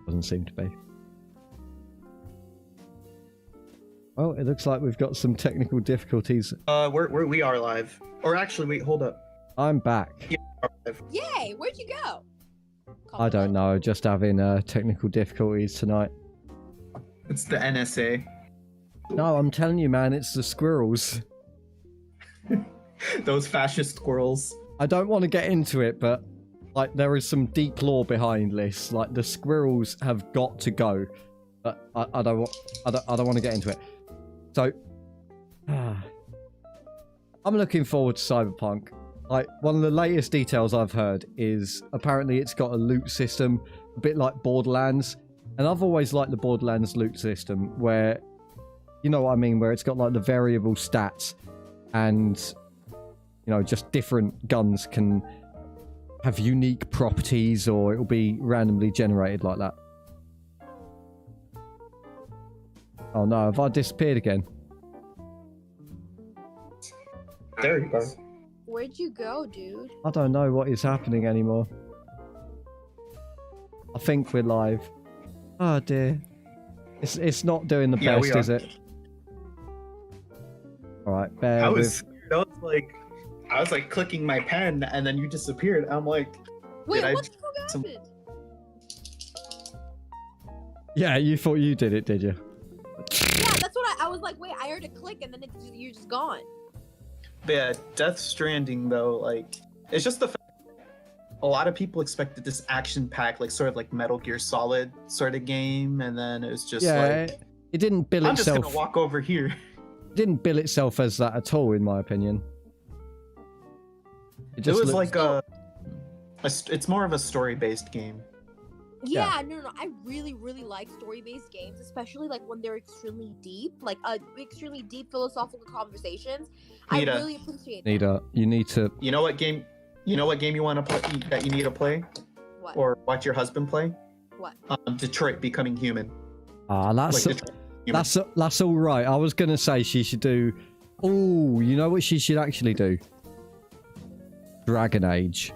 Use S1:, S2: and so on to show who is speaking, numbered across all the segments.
S1: Doesn't seem to be. Well, it looks like we've got some technical difficulties.
S2: We are live. Or actually, wait, hold up.
S1: I'm back.
S2: Yeah, we are live.
S3: Yay! Where'd you go?
S1: I don't know. Just having technical difficulties tonight.
S2: It's the NSA.
S1: No, I'm telling you, man, it's the squirrels.
S2: Those fascist squirrels.
S1: I don't want to get into it, but like there is some deep lore behind this. Like the squirrels have got to go, but I don't want to get into it. So I'm looking forward to Cyberpunk. Like one of the latest details I've heard is apparently it's got a loot system a bit like Borderlands, and I've always liked the Borderlands loot system where, you know what I mean, where it's got like the variable stats and, you know, just different guns can have unique properties or it'll be randomly generated like that. Oh no, have I disappeared again?
S2: There you go.
S3: Where'd you go, dude?
S1: I don't know what is happening anymore. I think we're live. Oh dear. It's not doing the best, is it? Alright, bear with...
S2: I was like clicking my pen and then you disappeared. I'm like,
S3: wait, what the fuck happened?
S1: Yeah, you thought you did it, did you?
S3: Yeah, that's what I was like, wait, I heard a click and then you're just gone.
S2: Yeah, Death Stranding though, like, it's just the fact a lot of people expected this action-packed, like sort of like Metal Gear Solid sort of game, and then it was just like,
S1: it didn't bill
S2: I'm
S1: itself.
S2: just gonna walk over here.
S1: It didn't bill itself as that at all, in my opinion.
S2: It was like it's more of a story-based game.
S3: Yeah, no. I really, really like story-based games, especially like when they're extremely deep, like extremely deep philosophical conversations.
S2: Nita,
S3: I really appreciate that.
S1: Nita, you need to...
S2: You know what game you want to play that you need to play?
S3: What?
S2: Or watch your husband play?
S3: What?
S2: Detroit Becoming Human.
S1: Ah, that's
S2: Like
S1: that's all right. I was gonna say she should do... Oh, you know what she should actually do? Dragon Age.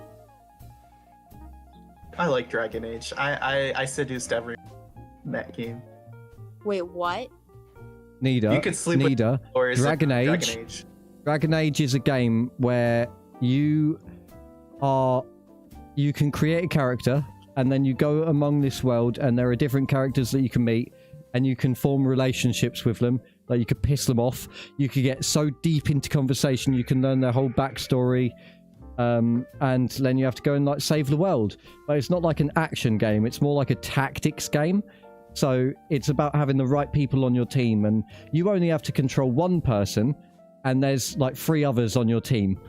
S2: I like Dragon Age. I seduced everyone in that game.
S3: Wait, what?
S1: Nita,
S2: You could sleep with or
S1: Dragon Age. Dragon Age is a game where you can create a character and then you go among this world and there are different characters that you can meet and you can form relationships with them. Like you could piss them off. You could get so deep into conversation you can learn their whole backstory. And then you have to go and like save the world. But it's not like an action game, it's more like a tactics game. So it's about having the right people on your team, and you only have to control one person and there's like 3 others on your team.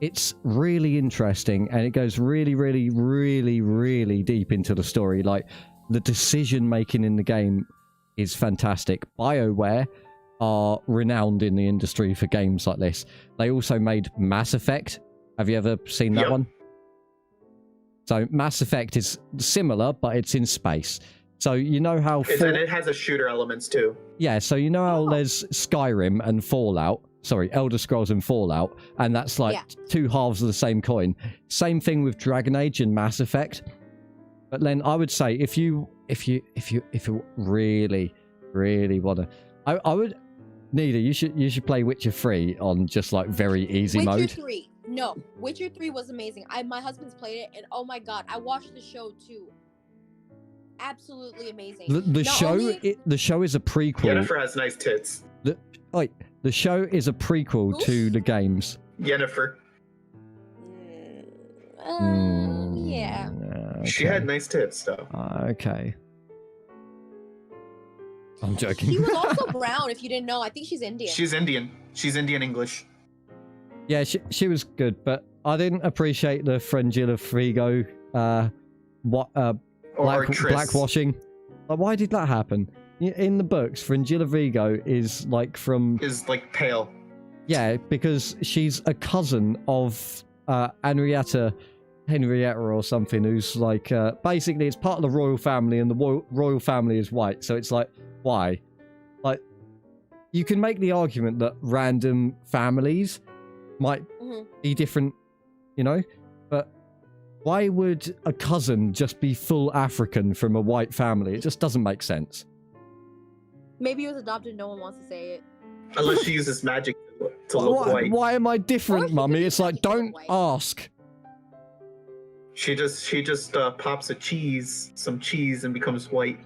S1: It's really interesting and it goes really, really, really, really deep into the story. Like the decision making in the game is fantastic. BioWare are renowned in the industry for games like this. They also made Mass Effect. Have you ever seen that one? So Mass Effect is similar, but it's in space. So you know how...
S2: And it has a shooter elements too.
S1: Yeah, so you know how there's Skyrim and Fallout. Sorry, Elder Scrolls and Fallout. And that's like 2 halves of the same coin. Same thing with Dragon Age and Mass Effect. But then I would say if you really, really want to... I would... Nita, you should play Witcher 3 on just like very easy mode.
S3: Witcher 3. No, Witcher 3 was amazing. My husband's played it, and oh my god, I watched the show too. Absolutely amazing.
S1: The show is a prequel.
S2: Jennifer has nice tits.
S1: The show is a prequel to the games.
S2: Jennifer.
S3: Yeah.
S1: Okay.
S2: She had nice tits though.
S1: Okay. I'm joking.
S3: She was also brown, if you didn't know. I think she's Indian.
S2: She's Indian. She's Indian English.
S1: Yeah, she was good, but I didn't appreciate the Frangilla Frigo blackwashing. Like, why did that happen? In the books, Frangilla Vigo is like
S2: pale.
S1: Yeah, because she's a cousin of Henrietta or something, who's like basically it's part of the royal family, and the royal family is white. So it's like, why? Like, you can make the argument that random families might be different, you know, but why would a cousin just be full African from a white family? It just doesn't make sense.
S3: Maybe it was adopted. No one wants to say it.
S2: Unless she uses magic to look white.
S1: Why am I
S3: Or
S1: different,
S3: she
S1: mummy?
S3: could
S1: It's
S3: be
S1: like,
S3: magic to
S1: don't
S3: look white.
S1: ask.
S2: She just pops some cheese, and becomes white.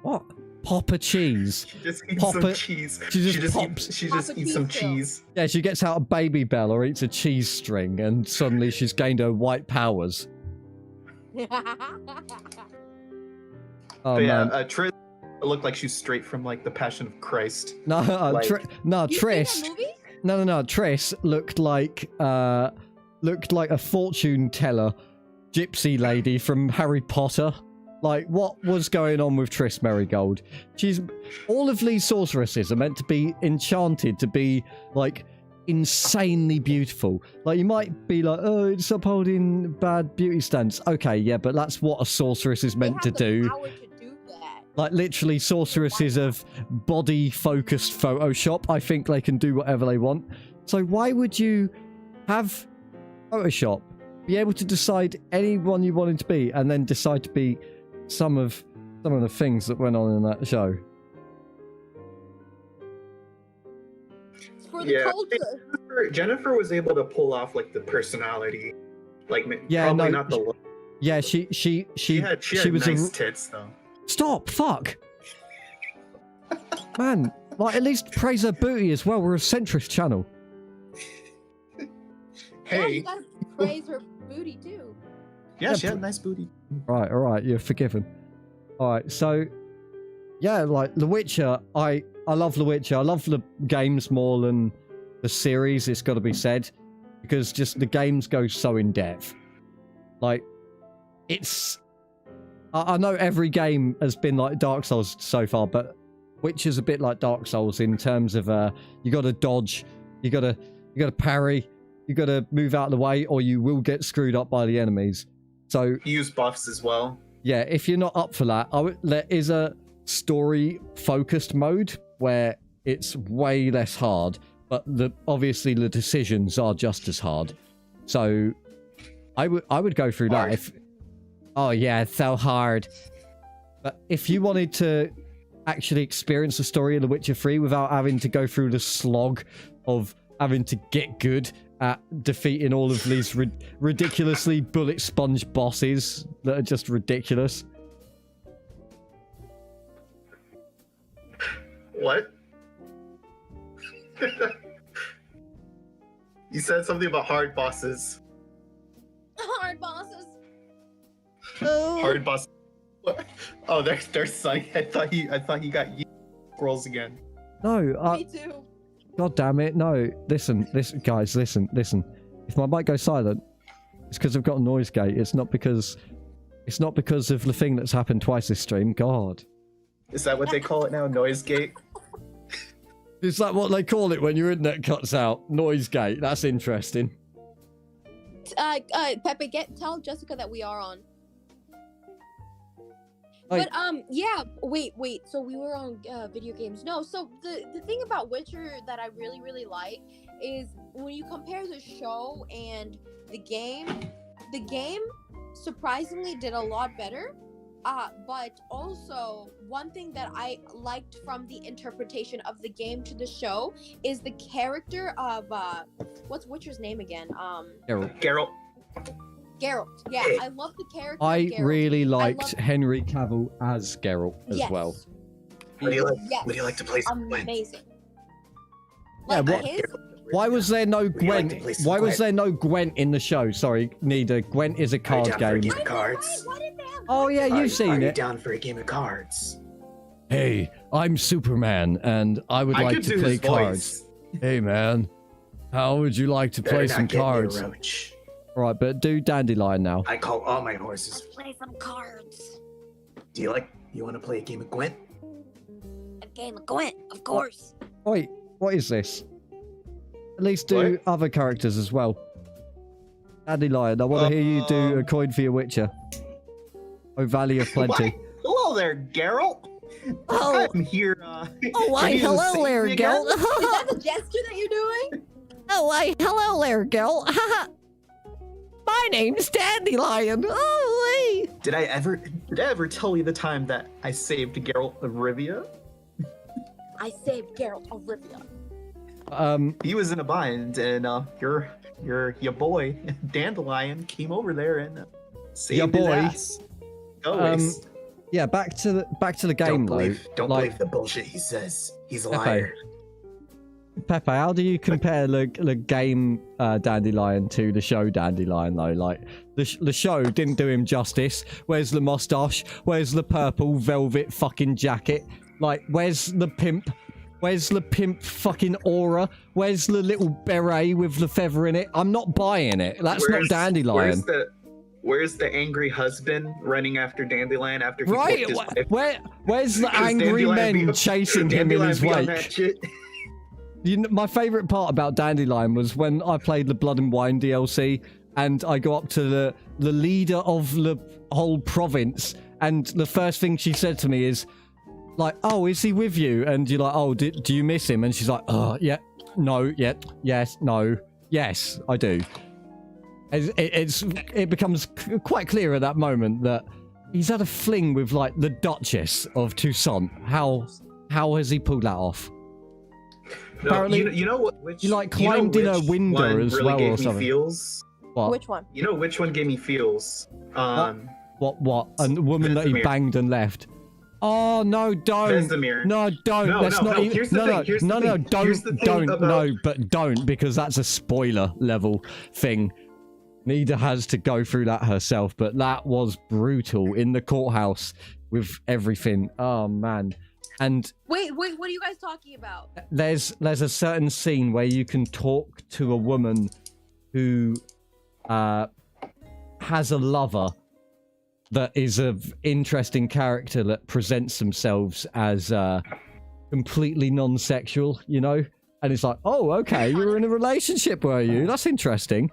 S1: What? Pop a cheese.
S2: She just eats
S1: Pop
S2: some
S1: it.
S2: cheese.
S1: She just pops.
S2: She
S3: Pop
S2: just
S3: a
S2: eats some
S3: cheese pill.
S2: cheese.
S1: Yeah, she gets out a Baby Bell or eats a cheese string, and suddenly she's gained her white powers. Oh,
S2: But yeah,
S1: man.
S2: Triss looked like she's straight from like the Passion of Christ.
S1: No,
S2: like-
S3: You seen
S1: Triss.
S3: that movie?
S1: No. Triss looked like a fortune teller, gypsy lady from Harry Potter. Like, what was going on with Triss Merigold? All of these sorceresses are meant to be enchanted to be like insanely beautiful. Like, you might be like, oh, it's upholding bad beauty standards. Okay, yeah, but that's what a sorceress is meant
S3: They
S1: to
S3: have the
S1: do.
S3: power to do that.
S1: Like, literally, sorceresses of body-focused Photoshop. I think they can do whatever they want. So why would you have Photoshop, be able to decide anyone you wanted to be, and then decide to be some of the things that went on in that show?
S3: It's for the
S2: Yeah.
S3: culture.
S2: Jennifer was able to pull off like the personality, like
S1: Yeah,
S2: probably
S1: no,
S2: not the look.
S1: Yeah, she
S2: She
S1: was
S2: nice
S1: a
S2: tits though.
S1: stop. Fuck, man. Like, at least praise her booty as well. We're a centrist channel.
S3: Yeah,
S2: Hey,
S3: you gotta praise her booty too.
S2: yeah, she had a nice booty.
S1: Right, all right, you're forgiven. All right, so yeah, like The Witcher, I love The Witcher. I love the games more than the series. It's got to be said, because just the games go so in depth. Like, it's I know every game has been like Dark Souls so far, but Witcher's a bit like Dark Souls in terms of you got to dodge, you got to parry, you got to move out of the way, or you will get screwed up by the enemies. So
S2: He used buffs as well.
S1: yeah, if you're not up for that, there is a story-focused mode where it's way less hard, but obviously the decisions are just as hard. So I would go through that.
S2: Hard.
S1: Oh yeah, it's so hard. But if you wanted to actually experience the story of The Witcher 3 without having to go through the slog of having to get good at defeating all of these ridiculously bullet sponge bosses that are just ridiculous.
S2: What? You said something about hard bosses.
S3: Hard bosses.
S2: Hard boss. What? Oh, there's Sunny. I thought he got squirrels again.
S1: No,
S3: Me too.
S1: God damn it, no. Listen, guys, listen. If my mic goes silent, it's because I've got a noise gate. It's not because of the thing that's happened twice this stream. God.
S2: Is that what they call it now? Noise gate?
S1: Is that what they call it when your internet cuts out? Noise gate. That's interesting.
S3: Pepe, tell Jessica that we are on.
S1: Like-
S3: But yeah, wait. So we were on video games. No, so the thing about Witcher that I really really like is when you compare the show and the game surprisingly did a lot better. But also one thing that I liked from the interpretation of the game to the show is the character of what's Witcher's name again?
S1: Geralt.
S3: Geralt. Yeah, I love the character.
S1: I
S3: of Geralt.
S1: really liked
S3: love-
S1: Henry Cavill as Geralt as
S3: Yes.
S1: well.
S2: Would you like?
S3: Yes.
S2: Would you like to play some Gwent?
S3: Amazing.
S1: Yeah,
S3: Like
S1: what-
S3: his,
S1: Why was there no
S2: you like to
S1: Gwent?
S2: play some
S1: Why was
S2: Gwent?
S1: there no Gwent in the show? Sorry, neither. Gwent is a
S2: Are you
S1: card
S2: down for a
S1: game.
S2: game of cards?
S3: Why did they have
S1: Oh yeah,
S2: Are
S1: you've seen
S2: are you
S1: it.
S2: down for a game of cards?
S1: Hey, I'm Superman, and I would
S2: I
S1: like
S2: could
S1: to
S2: do
S1: play
S2: his
S1: cards.
S2: voice.
S1: Hey man, how would you like to
S2: Better
S1: play
S2: not
S1: some
S2: get me a
S1: cards?
S2: roach.
S1: Right, but do Dandelion now.
S2: I call all my horses.
S3: play some cards?
S2: Do you want to play a game of Gwent?
S3: A game of Gwent, of course.
S1: Wait, what is this? At least do
S2: What?
S1: other characters as well. Dandelion, I want to hear you do a coin for your Witcher. Oh, Valley of Plenty.
S2: Why? Hello there, Geralt.
S4: Oh.
S2: I'm here.
S4: Oh,
S2: are
S4: why,
S2: you gonna
S4: hello
S2: save
S4: there,
S2: me again?
S4: Gelt.
S3: Is that the gesture that you're doing?
S4: Oh, why, hello there, Gelt. My
S1: my name's Dandelion. Oh,
S2: Did I ever tell you the time that I saved Geralt of Rivia?
S3: I saved Geralt of Rivia.
S2: He was in a bind, and your boy Dandelion came over there and saved his ass. Always.
S1: Yeah, back to the game though.
S2: Don't believe the bullshit he says. He's a liar.
S1: Pepe, how do you compare the game Dandelion to the show Dandelion though? Like the show didn't do him justice. Where's the mustache? Where's the purple velvet fucking jacket? Like, where's the pimp? Where's the pimp fucking aura? Where's the little beret with the feather in it? I'm not buying it. That's not Dandelion.
S2: Where's the angry husband running after Dandelion after he
S1: right?
S2: his
S1: Where's the angry men chasing him in his wake? You know, my favorite part about Dandelion was when I played the Blood and Wine DLC, and I go up to the leader of the whole province, and the first thing she said to me is, like, "Oh, is he with you?" And you're like, "Oh, do you miss him?" And she's like, "Oh, yeah, no, yeah, yes, no, yes, I do." It becomes quite clear at that moment that he's had a fling with like the Duchess of Toussaint. How has he pulled that off?
S2: No,
S1: Apparently,
S2: you know what? Which,
S1: he like climbed in a window as
S2: really
S1: well
S2: gave
S1: or
S2: me
S1: something.
S2: Feels?
S1: What?
S3: Which one?
S2: You know which one gave me feels?
S1: What? A woman that he
S2: Vesemir.
S1: banged and left. Oh no! Don't.
S2: Vesemir.
S1: No, don't.
S2: No,
S1: That's
S2: no,
S1: not
S2: no,
S1: even.
S2: here's the thing, here's the
S1: No,
S2: thing. Here's the thing
S1: don't.
S2: about-
S1: No, but don't, because that's a spoiler level thing. Nida has to go through that herself, but that was brutal in the courthouse with everything. Oh man. And
S3: Wait, what are you guys talking about?
S1: there's a certain scene where you can talk to a woman who has a lover that is an interesting character that presents themselves as completely non-sexual, you know? And it's like, oh, okay, you were in a relationship, were you? That's interesting.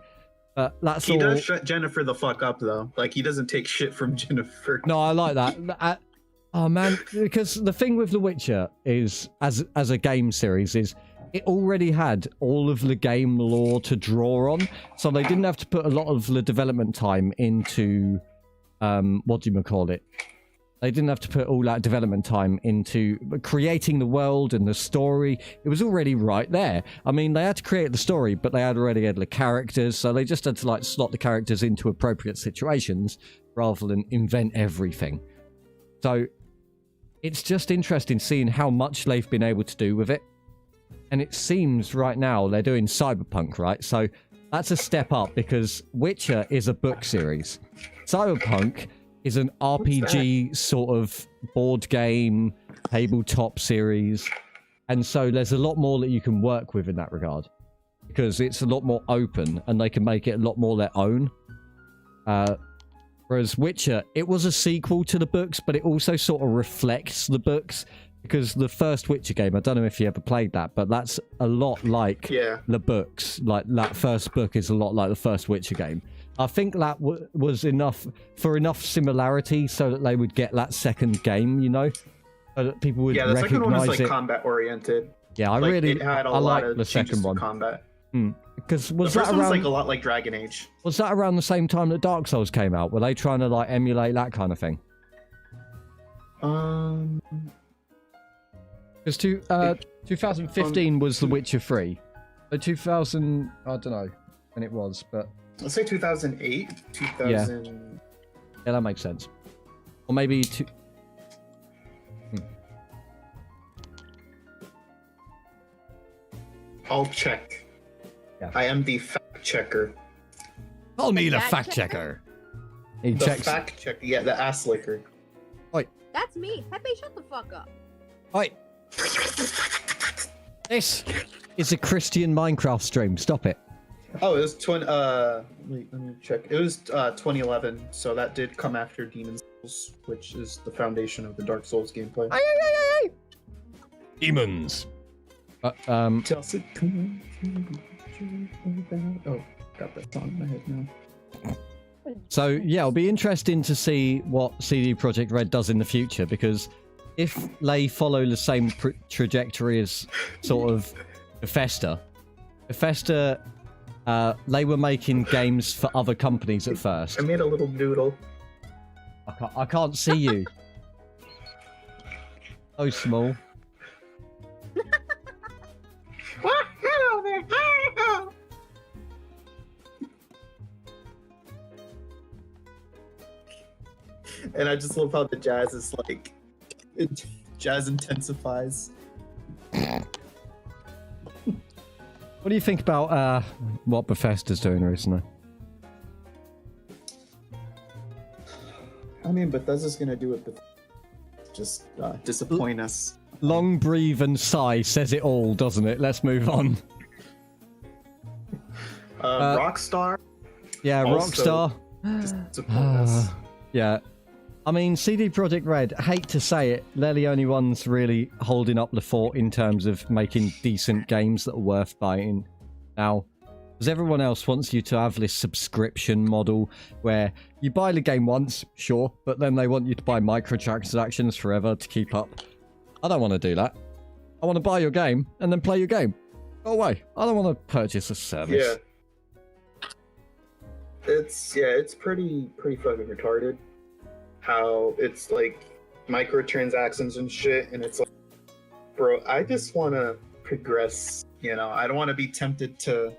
S1: That's
S2: He
S1: all.
S2: does shut Jennifer the fuck up though. Like he doesn't take shit from Jennifer.
S1: No, I like that. Oh man, because the thing with The Witcher is, as a game series, is it already had all of the game lore to draw on, so they didn't have to put a lot of the development time into what do you call it? They didn't have to put all that development time into creating the world and the story. It was already right there. I mean, they had to create the story, but they had already had the characters, so they just had to like slot the characters into appropriate situations rather than invent everything. So it's just interesting seeing how much they've been able to do with it. And it seems right now they're doing Cyberpunk, right? So that's a step up because Witcher is a book series. Cyberpunk is an RPG sort of board game, tabletop series. And so there's a lot more that you can work with in that regard. Because it's a lot more open and they can make it a lot more their own. Whereas Witcher, it was a sequel to the books, but it also sort of reflects the books. Because the first Witcher game, I don't know if you ever played that, but that's a lot like the books. Like, that first book is a lot like the first Witcher game. I think that was enough similarity so that they would get that second game, you know? So that people would recognize it.
S2: Yeah, the second one was like combat oriented.
S1: Yeah, I like the second one.
S2: Combat.
S1: Because was
S2: the first
S1: that around?
S2: One's like a lot like Dragon Age.
S1: Was that around the same time that Dark Souls came out? Were they trying to like emulate that kind of thing? Because 2015 was The Witcher 3. But 2000, I don't know when it was, but
S2: let's say 2008, 2000.
S1: Yeah, that makes sense. Or maybe
S2: I'll check.
S1: Yeah.
S2: I am the fact checker.
S1: Call me the
S3: Fact
S1: fact checker. He
S2: The
S1: checks.
S2: fact checker. Yeah, the ass licker.
S3: That's me. Pepe, shut the fuck up.
S1: Oi. This is a Christian Minecraft stream. Stop it.
S2: Oh, it was wait, let me check. It was 2011, so that did come after Demon's Souls, which is the foundation of the Dark Souls gameplay.
S1: Demons.
S2: Oh, got that song in my head now.
S1: So yeah, it'll be interesting to see what CD Projekt Red does in the future, because if they follow the same trajectory as sort of Bethesda They were making games for other companies at first.
S2: I made a little doodle.
S1: I can't see you. So small.
S2: What? Hello there. Hello. And I just love how the jazz is like, jazz intensifies.
S1: What do you think about what Bethesda's doing recently?
S2: I mean, Bethesda's gonna do it, but just disappoint us.
S1: Long breathe and sigh says it all, doesn't it? Let's move on.
S2: Rockstar.
S1: Yeah,
S2: also
S1: Rockstar.
S2: disappoint us.
S1: Yeah. I mean, CD Projekt Red, hate to say it, they're the only ones really holding up the fort in terms of making decent games that are worth buying now. Because everyone else wants you to have this subscription model where you buy the game once, sure, but then they want you to buy microtransactions forever to keep up. I don't want to do that. I want to buy your game and then play your game. Go away. I don't want to purchase a service.
S2: Yeah. It's pretty fucking retarded. How it's like microtransactions and shit, and it's like, bro, I just want to progress. You know, I don't want to be tempted to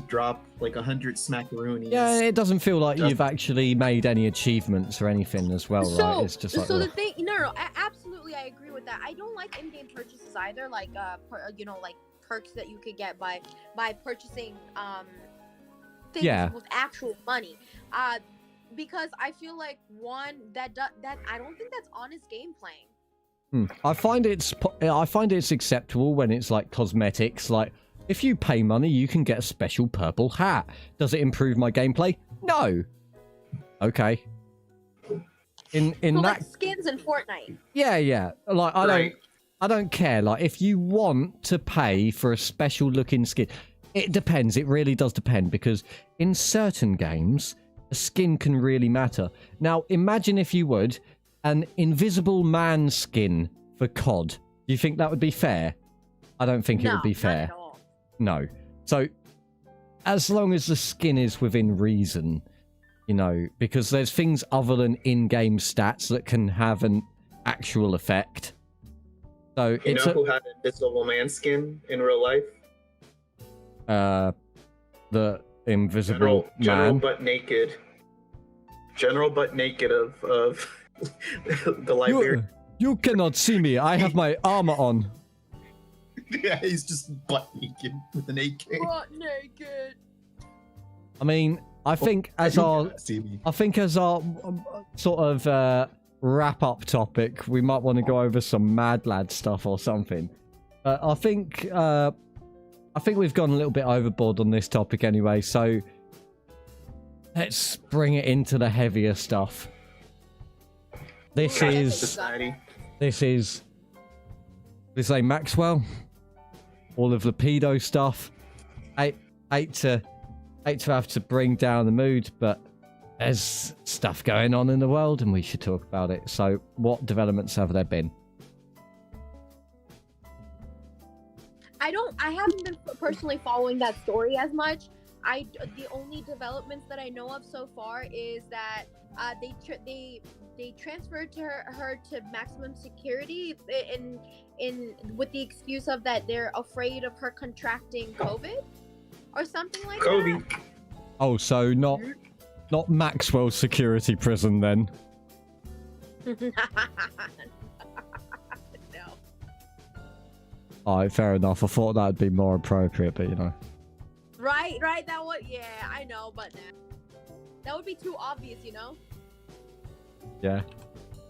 S2: drop like 100 smackaroonies.
S1: Yeah, it doesn't feel like you've actually made any achievements or anything as well, right? It's just like,
S3: so the thing, no, absolutely, I agree with that. I don't like in-game purchases either, like like perks that you could get by purchasing things with actual money. Because I feel like that I don't think that's honest game playing.
S1: I find it's acceptable when it's like cosmetics. Like, if you pay money, you can get a special purple hat. Does it improve my gameplay? No. Okay. In
S3: so
S1: that
S3: like skins in Fortnite.
S1: Yeah. Like I don't care. Like, if you want to pay for a special looking skin, it depends. It really does depend, because in certain games, a skin can really matter. Now, imagine if you would an invisible man skin for COD. Do you think that would be fair? I don't think it would be fair.
S3: Not at all.
S1: No. So, as long as the skin is within reason, you know, because there's things other than in-game stats that can have an actual effect. So
S2: you know who had an invisible man skin in real life?
S1: The invisible
S2: General
S1: man.
S2: General butt naked of the Liberian.
S1: You cannot see me. I have my armor on.
S2: Yeah, he's just butt naked with an AK.
S3: Butt naked.
S1: I mean, I think as our sort of wrap up topic, we might want to go over some Mad Lad stuff or something. I think we've gone a little bit overboard on this topic anyway, so let's bring it into the heavier stuff. This is Maxwell. All of the pedo stuff. Hate to have to bring down the mood, but there's stuff going on in the world and we should talk about it. So what developments have there been?
S3: I haven't been personally following that story as much. The only developments that I know of so far is that they transferred her to maximum security in with the excuse of that they're afraid of her contracting COVID or something like that.
S1: Oh, so not Maxwell's security prison then.
S3: No.
S1: Alright, fair enough. I thought that'd be more appropriate, but you know.
S3: Right, that would, yeah, I know, but that would be too obvious, you know?
S1: Yeah.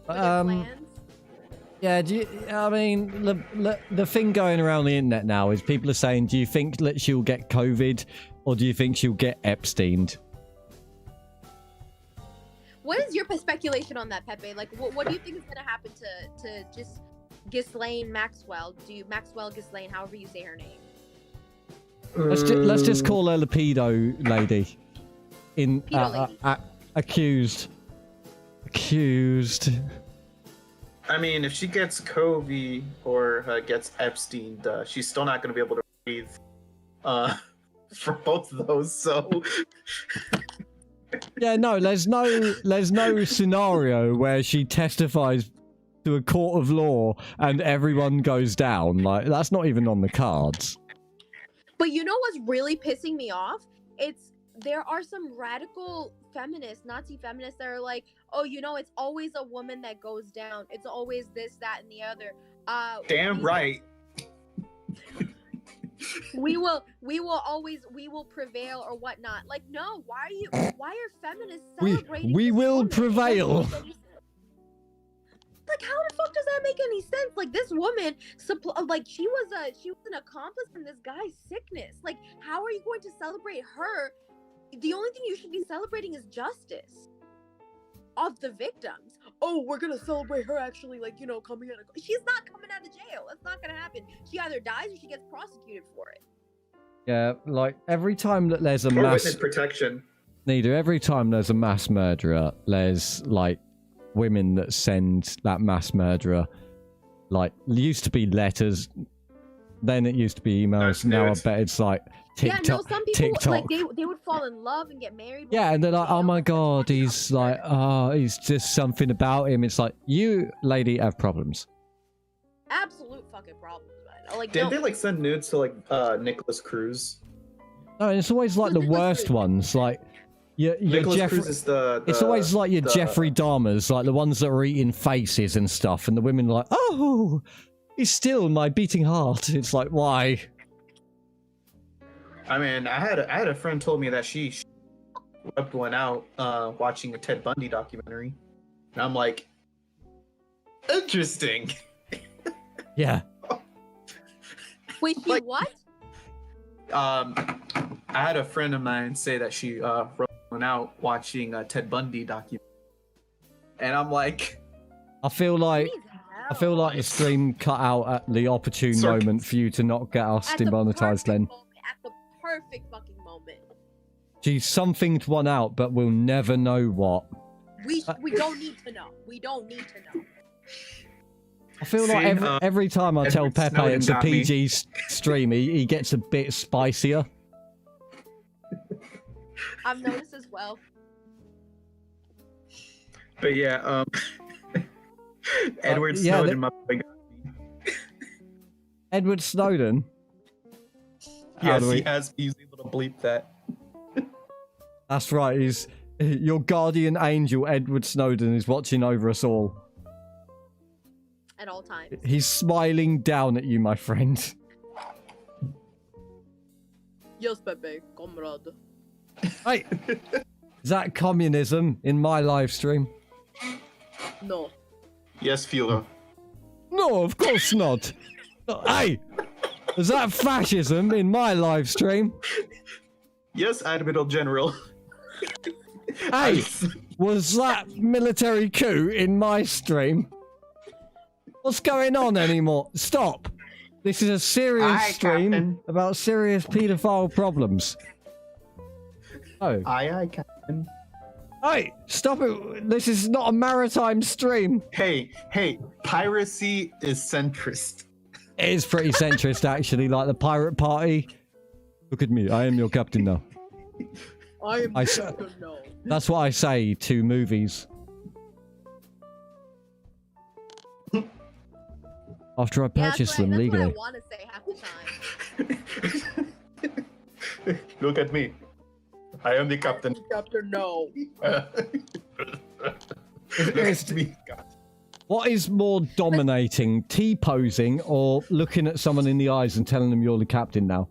S3: For their plans.
S1: Yeah, I mean, the thing going around the internet now is people are saying, do you think that she'll get COVID or do you think she'll get Epsteined?
S3: What is your speculation on that, Pepe? Like, what do you think is going to happen to just Ghislaine Maxwell? Maxwell Ghislaine, however you say her name?
S1: Let's just call her the pedo lady. Accused.
S2: I mean, if she gets COVID or gets Epstein, she's still not going to be able to breathe for both of those. So
S1: Yeah, no, there's no scenario where she testifies to a court of law and everyone goes down. Like, that's not even on the cards.
S3: But you know what's really pissing me off? There are some radical feminists, Nazi feminists, that are like, oh, you know, it's always a woman that goes down. It's always this, that, and the other.
S2: damn right.
S3: We will prevail or whatnot. Like, no, why are feminists celebrating?
S1: We
S3: this
S1: will
S3: woman?
S1: prevail.
S3: Like, how the fuck does that make any sense? Like, this woman, she was an accomplice in this guy's sickness. Like, how are you going to celebrate her? The only thing you should be celebrating is justice of the victims. Oh, we're gonna celebrate her actually, like, you know, coming out of. She's not coming out of jail. That's not gonna happen. She either dies or she gets prosecuted for it.
S1: Yeah, like every time that there's a
S2: Or
S1: mass
S2: witness protection.
S1: neither every time there's a mass murderer, there's like women that send that mass murderer. Like, it used to be letters, then it used to be emails. Now I bet it's like TikTok.
S3: Yeah, no, some people
S1: TikTok.
S3: like they would fall in love and get married.
S1: Yeah, and they're like, oh my god, he's like, he's just something about him. It's like, you, lady, have problems.
S3: Absolute fucking problems, man. Like,
S2: Did they like send nudes to like Nicholas Cruz?
S1: No, and it's always like the worst ones. Like, your
S2: Nicholas
S1: Jeffrey.
S2: Cruz is the
S1: It's always like your Jeffrey Dahmers, like the ones that are eating faces and stuff, and the women are like, oh, he's still my beating heart. It's like, why?
S2: I mean, I had a friend told me that she rubbed one out watching a Ted Bundy documentary, and I'm like, interesting.
S1: Yeah.
S3: Wait, she
S2: Like-
S3: what?
S2: I had a friend of mine say that she rubbed one out watching a Ted Bundy documentary, and I'm like,
S1: I feel like
S3: Jeez, hell.
S1: the stream cut out at the opportune
S2: Sorry.
S1: moment for you to not get us
S3: At the
S1: demonetized.
S3: perfect
S1: Then
S3: moment, at the perfect fucking moment.
S1: she somethinged one out, but we'll never know what.
S3: We don't need to know. We don't need to know.
S1: I feel
S2: See,
S1: like every time I tell
S2: Edward
S1: Pepe
S2: Snowden
S1: it's a
S2: got me.
S1: PG stream, he gets a bit spicier.
S3: I've noticed as well.
S2: but yeah, Edward
S1: yeah,
S2: Snowden, my boy.
S1: Edward Snowden. How
S2: Yes,
S1: do we-
S2: he's able to bleep that.
S1: That's right. He's your guardian angel. Edward Snowden is watching over us all.
S3: At all times.
S1: He's smiling down at you, my friend.
S3: Yes, Pepe, comrade.
S1: Hey, is that communism in my live stream?
S3: No.
S2: Yes, Fila.
S1: No, of course not. Hey, is that fascism in my live stream?
S2: Yes, Admiral General.
S1: Hey, was that military coup in my stream? What's going on anymore? Stop. This is a serious
S2: Aye,
S1: stream
S2: Captain.
S1: about serious paedophile problems. Oh.
S2: Aye, Captain.
S1: Hey, stop it. This is not a maritime stream.
S2: Hey, piracy is centrist.
S1: It is pretty centrist, actually, like the pirate party. Look at me. I am your captain now.
S3: I
S1: s-
S3: don't know.
S1: That's what I say to movies. After I purchase them legally.
S3: That's what I want to say half the time.
S2: Look at me. I am the captain.
S3: Captain, no.
S2: Look at me. God.
S1: What is more dominating, T-posing or looking at someone in the eyes and telling them you're the captain now?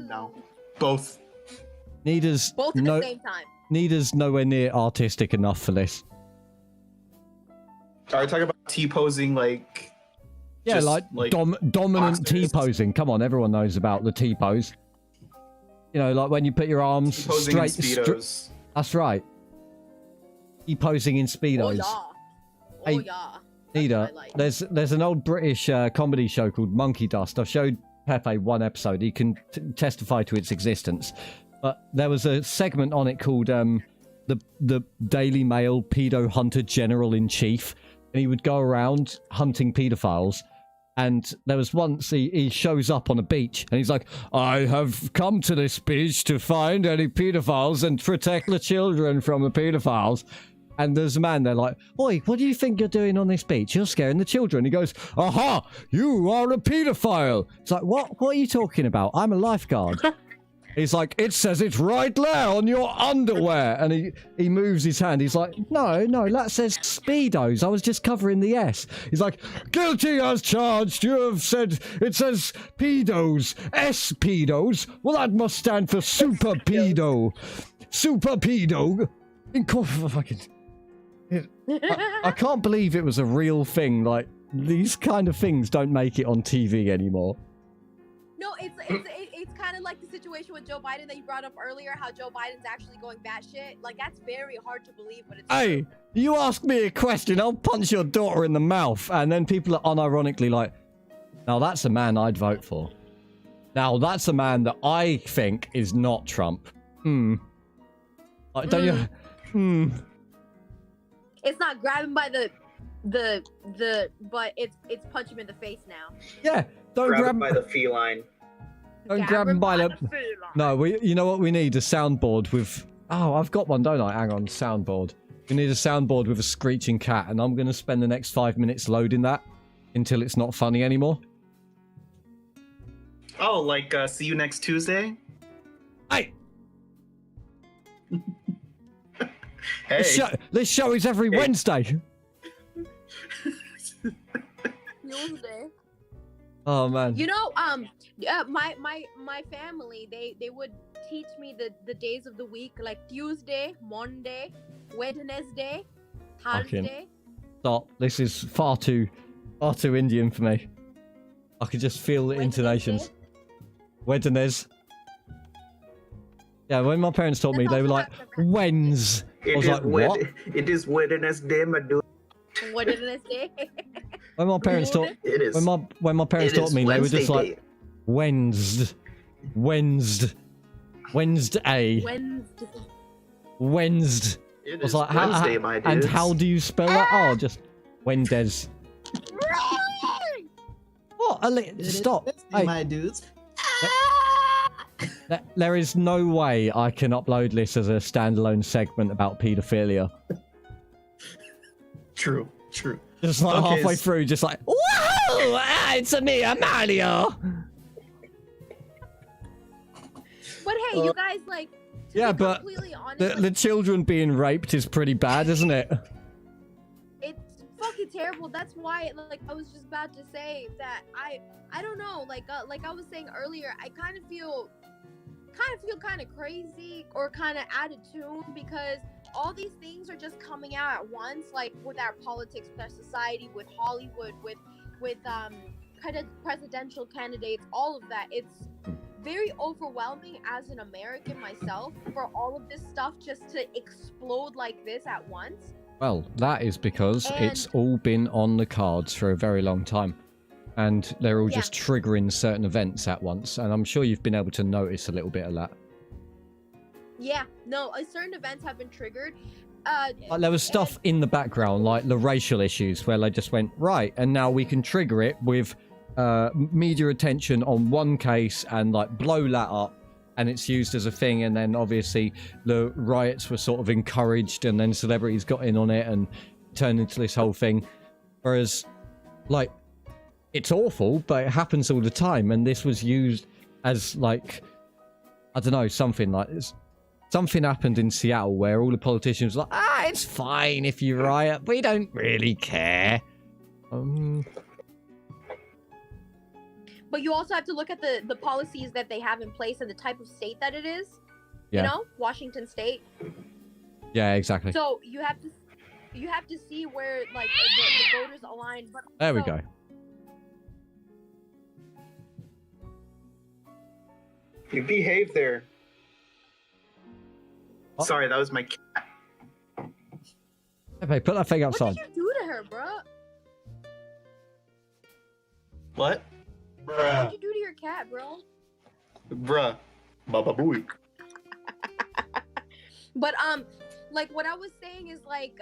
S2: No. Both.
S1: Neither's
S3: Both at the same time.
S1: neither's nowhere near artistic enough for this.
S2: Are you talking about T-posing like...
S1: Yeah,
S2: just,
S1: like dominant
S2: Oscars?
S1: T-posing. Come on, everyone knows about the T-pose. You know, like when you put your arms
S2: T-posing in
S1: straight.
S2: Speedos.
S1: That's right. T-posing in
S3: Oh
S1: speedos.
S3: yeah. Oh
S1: Hey,
S3: yeah. That's
S1: Nida,
S3: what I like.
S1: there's an old British comedy show called Monkey Dust. I've showed Pepe one episode. He can testify to its existence. But there was a segment on it called the Daily Mail Pedo Hunter General in Chief, and he would go around hunting pedophiles, And there was once he shows up on a beach and he's like, I have come to this beach to find any pedophiles and protect the children from the pedophiles. And there's a man there like, oi, what do you think you're doing on this beach? You're scaring the children. He goes, aha, you are a pedophile. It's like, what are you talking about? I'm a lifeguard. He's like, it says it's right there on your underwear. And he moves his hand. He's like, no, that says Speedos. I was just covering the S. He's like, guilty as charged. You have said it says pedos. S-pedos. Well, that must stand for super pedo. Super pedo. I can't believe it was a real thing. Like, these kind of things don't make it on TV anymore.
S3: No, it's kind of like the situation with Joe Biden that you brought up earlier, how Joe Biden's actually going batshit. Like, that's very hard to believe, but it's
S1: Hey,
S3: true.
S1: You ask me a question, I'll punch your daughter in the mouth. And then people are unironically like, now that's a man I'd vote for. Now that's a man that I think is not Trump. Don't you?
S3: It's not grabbing by the but it's punch him in the face now.
S1: Yeah, don't grab
S4: him by the feline.
S1: Don't grab him by the... No, you know what we need? A soundboard with... Oh, I've got one, don't I? Hang on, soundboard. We need a soundboard with a screeching cat, and I'm going to spend the next 5 minutes loading that until it's not funny anymore.
S2: Oh, like, see you next Tuesday?
S1: Hey!
S2: Hey.
S1: This show is every Wednesday.
S3: Tuesday.
S1: Oh, man.
S3: You know, my family, they would teach me the days of the week, like Tuesday, Monday, Wednesday, Thursday.
S1: Stop. This is far too Indian for me. I could just feel the intonations. Wednesdays. Yeah, when my parents taught me, they were like, Wednes. I was like, what?
S4: It is Wednesday, my dude.
S3: Wednesday.
S1: When my parents taught,
S4: It is.
S1: when my parents taught me, they were just like, Wednesday.
S4: It
S1: I was
S4: is
S1: like,
S4: Wednesday, my dude.
S1: and how do you spell that? Oh, just Wednesdays. What? Stop. Hey,
S2: my dudes.
S1: there is no way I can upload this as a standalone segment about paedophilia.
S2: True.
S1: Just like
S2: Okay,
S1: halfway through, just like, whoa, it's me, Mario.
S3: But hey, you guys, like, to
S1: Yeah,
S3: be
S1: but
S3: completely honest,
S1: the
S3: like,
S1: children being raped is pretty bad, isn't it?
S3: it's fucking terrible. That's why, like, I was just about to say that I don't know, like I was saying earlier, I kind of feel kind of crazy or kind of out of tune because all these things are just coming out at once, like with our politics, with our society, with Hollywood, with presidential candidates, all of that. It's very overwhelming as an American myself for all of this stuff just to explode like this at once.
S1: Well, that is because it's all been on the cards for a very long time. And they're all just triggering certain events at once. And I'm sure you've been able to notice a little bit of that.
S3: Yeah, no, certain events have been triggered.
S1: Like there was stuff in the background, like the racial issues, where they just went, right, and now we can trigger it with media attention on one case and like blow that up. And it's used as a thing. And then obviously the riots were sort of encouraged and then celebrities got in on it and turned into this whole thing. Whereas, like, it's awful, but it happens all the time. And this was used as, like, I don't know, something like this. Something happened in Seattle where all the politicians were like, it's fine if you riot. We don't really care.
S3: But you also have to look at the policies that they have in place and the type of state that it is.
S1: Yeah.
S3: You know, Washington State.
S1: Yeah, exactly.
S3: So you have to see where like the voters align. But
S1: There we
S3: also,
S1: go.
S4: You behave there.
S1: Oh.
S2: Sorry, that was my cat.
S1: Okay, put that thing
S3: What
S1: outside.
S3: did you do to her, bro?
S2: What?
S3: What did you do to your cat, bro?
S2: Bruh. Baba booey.
S3: But like what I was saying is like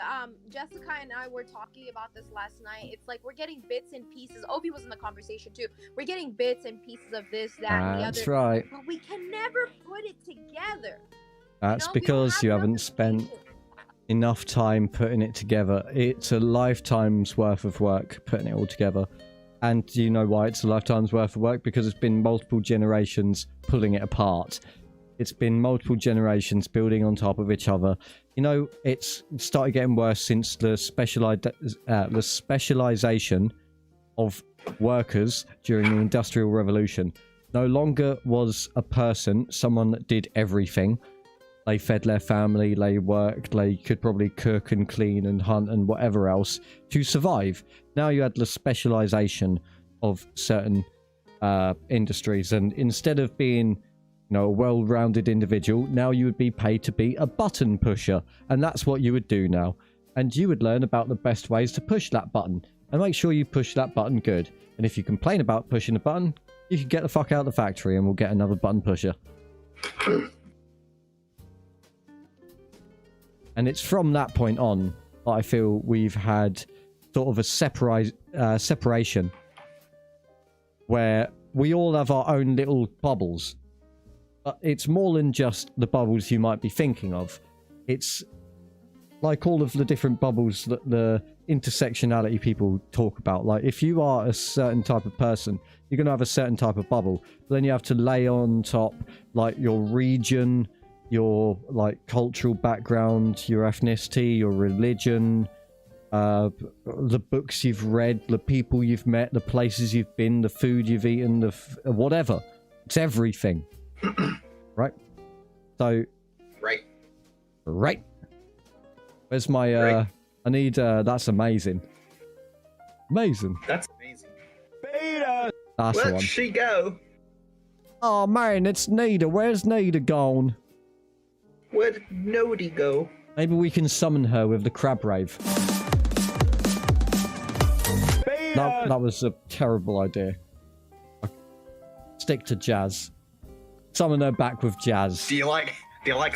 S3: Jessica and I were talking about this last night. It's like we're getting bits and pieces. Obi was in the conversation too. We're getting bits and pieces of this, that, and the other.
S1: That's right.
S3: But we can never put it together.
S1: That's
S3: You know,
S1: because you haven't spent enough time putting it together. It's a lifetime's worth of work putting it all together. And do you know why it's a lifetime's worth of work? Because it's been multiple generations pulling it apart. It's been multiple generations building on top of each other. You know, it's started getting worse since the specialization of workers during the Industrial Revolution. No longer was a person someone that did everything. They fed their family, they worked, they could probably cook and clean and hunt and whatever else to survive. Now you had the specialization of certain industries, and instead of being, you know, a well-rounded individual, now you would be paid to be a button pusher, and that's what you would do now. And you would learn about the best ways to push that button, and make sure you push that button good. And if you complain about pushing a button, you can get the fuck out of the factory and we'll get another button pusher. And it's from that point on that I feel we've had sort of a separation where we all have our own little bubbles. But it's more than just the bubbles you might be thinking of. It's like all of the different bubbles that the intersectionality people talk about. Like, if you are a certain type of person, you're going to have a certain type of bubble. But then you have to lay on top, like, your region, your, like, cultural background, your ethnicity, your religion, the books you've read, the people you've met, the places you've been, the food you've eaten, whatever. It's everything. Right? So... Right. Where's my, I need, that's amazing. Amazing.
S4: That's amazing.
S2: Beta!
S1: That's the
S4: Where'd
S1: one.
S4: she go?
S1: Oh man, it's Nita. Where's Nita gone?
S4: Where'd Nody go?
S1: Maybe we can summon her with the crab rave. That was a terrible idea. Stick to jazz. Summon her back with jazz.
S2: Do you like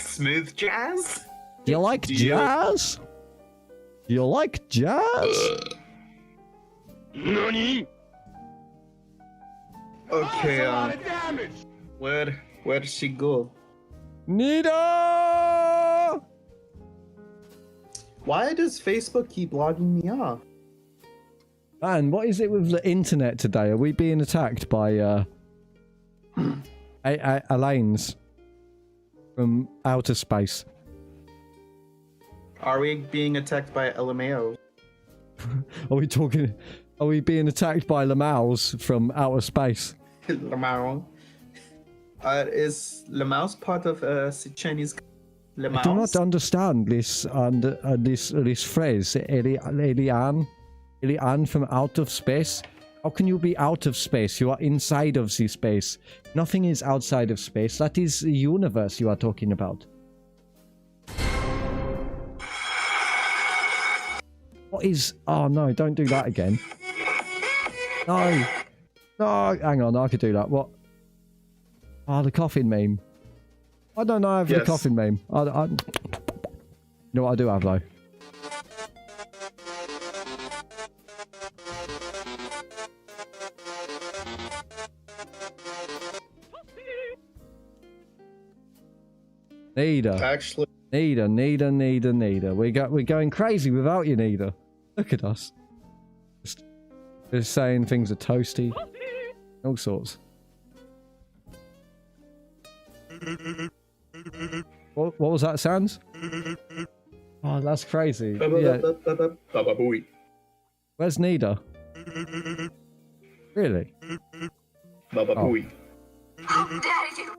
S2: smooth jazz?
S1: Do you like jazz? Do you like jazz?
S5: Nani?
S2: Okay, where'd she go?
S1: Nita!
S2: Why does Facebook keep logging me off?
S1: Man, what is it with the internet today? Are we being attacked by aliens from outer space?
S2: Are we being attacked by LMAO?
S1: Are we being attacked by Lamaus from outer space?
S2: Lamau. Is Lamaus part of Chinese Lamaus?
S1: I do not understand this this phrase. Alien from out of space. How can you be out of space? You are inside of the space. Nothing is outside of space. That is the universe you are talking about. What is... Oh no, don't do that again. No. No, hang on, I could do that. What? Oh, the coffin meme. I don't know if the coffin meme. You know what I do have though? Nita.
S2: Actually,
S1: Nita. We're going crazy without you, Nita. Look at us. Just saying things are toasty. All sorts. What was that sounds? Oh, that's crazy. Yeah. Where's Nita? Really? Oh.
S6: How dare you!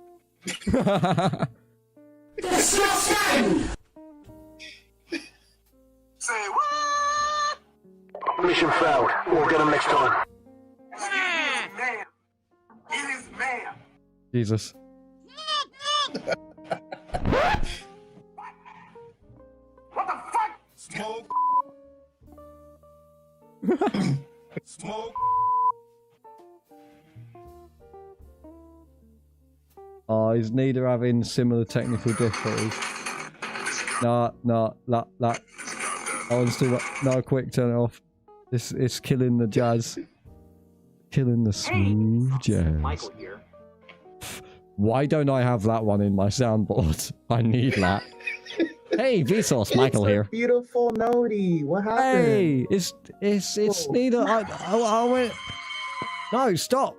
S6: Disgusting! Say what?
S5: Mission failed. We'll get him next time.
S6: Ma'am. It is ma'am.
S1: Jesus.
S6: What the fuck? Smoke. Smoke.
S1: Oh, is Nita having similar technical difficulties? Nah, that one's too much. No, quick, turn it off. It's killing the jazz. Killing the smooth jazz.
S5: Michael here.
S1: Why don't I have that one in my soundboard? I need that. Hey, Vsauce, Michael
S2: It's a
S1: here.
S2: beautiful Nodi. What happened?
S1: Hey, it's neither. I went. No, stop.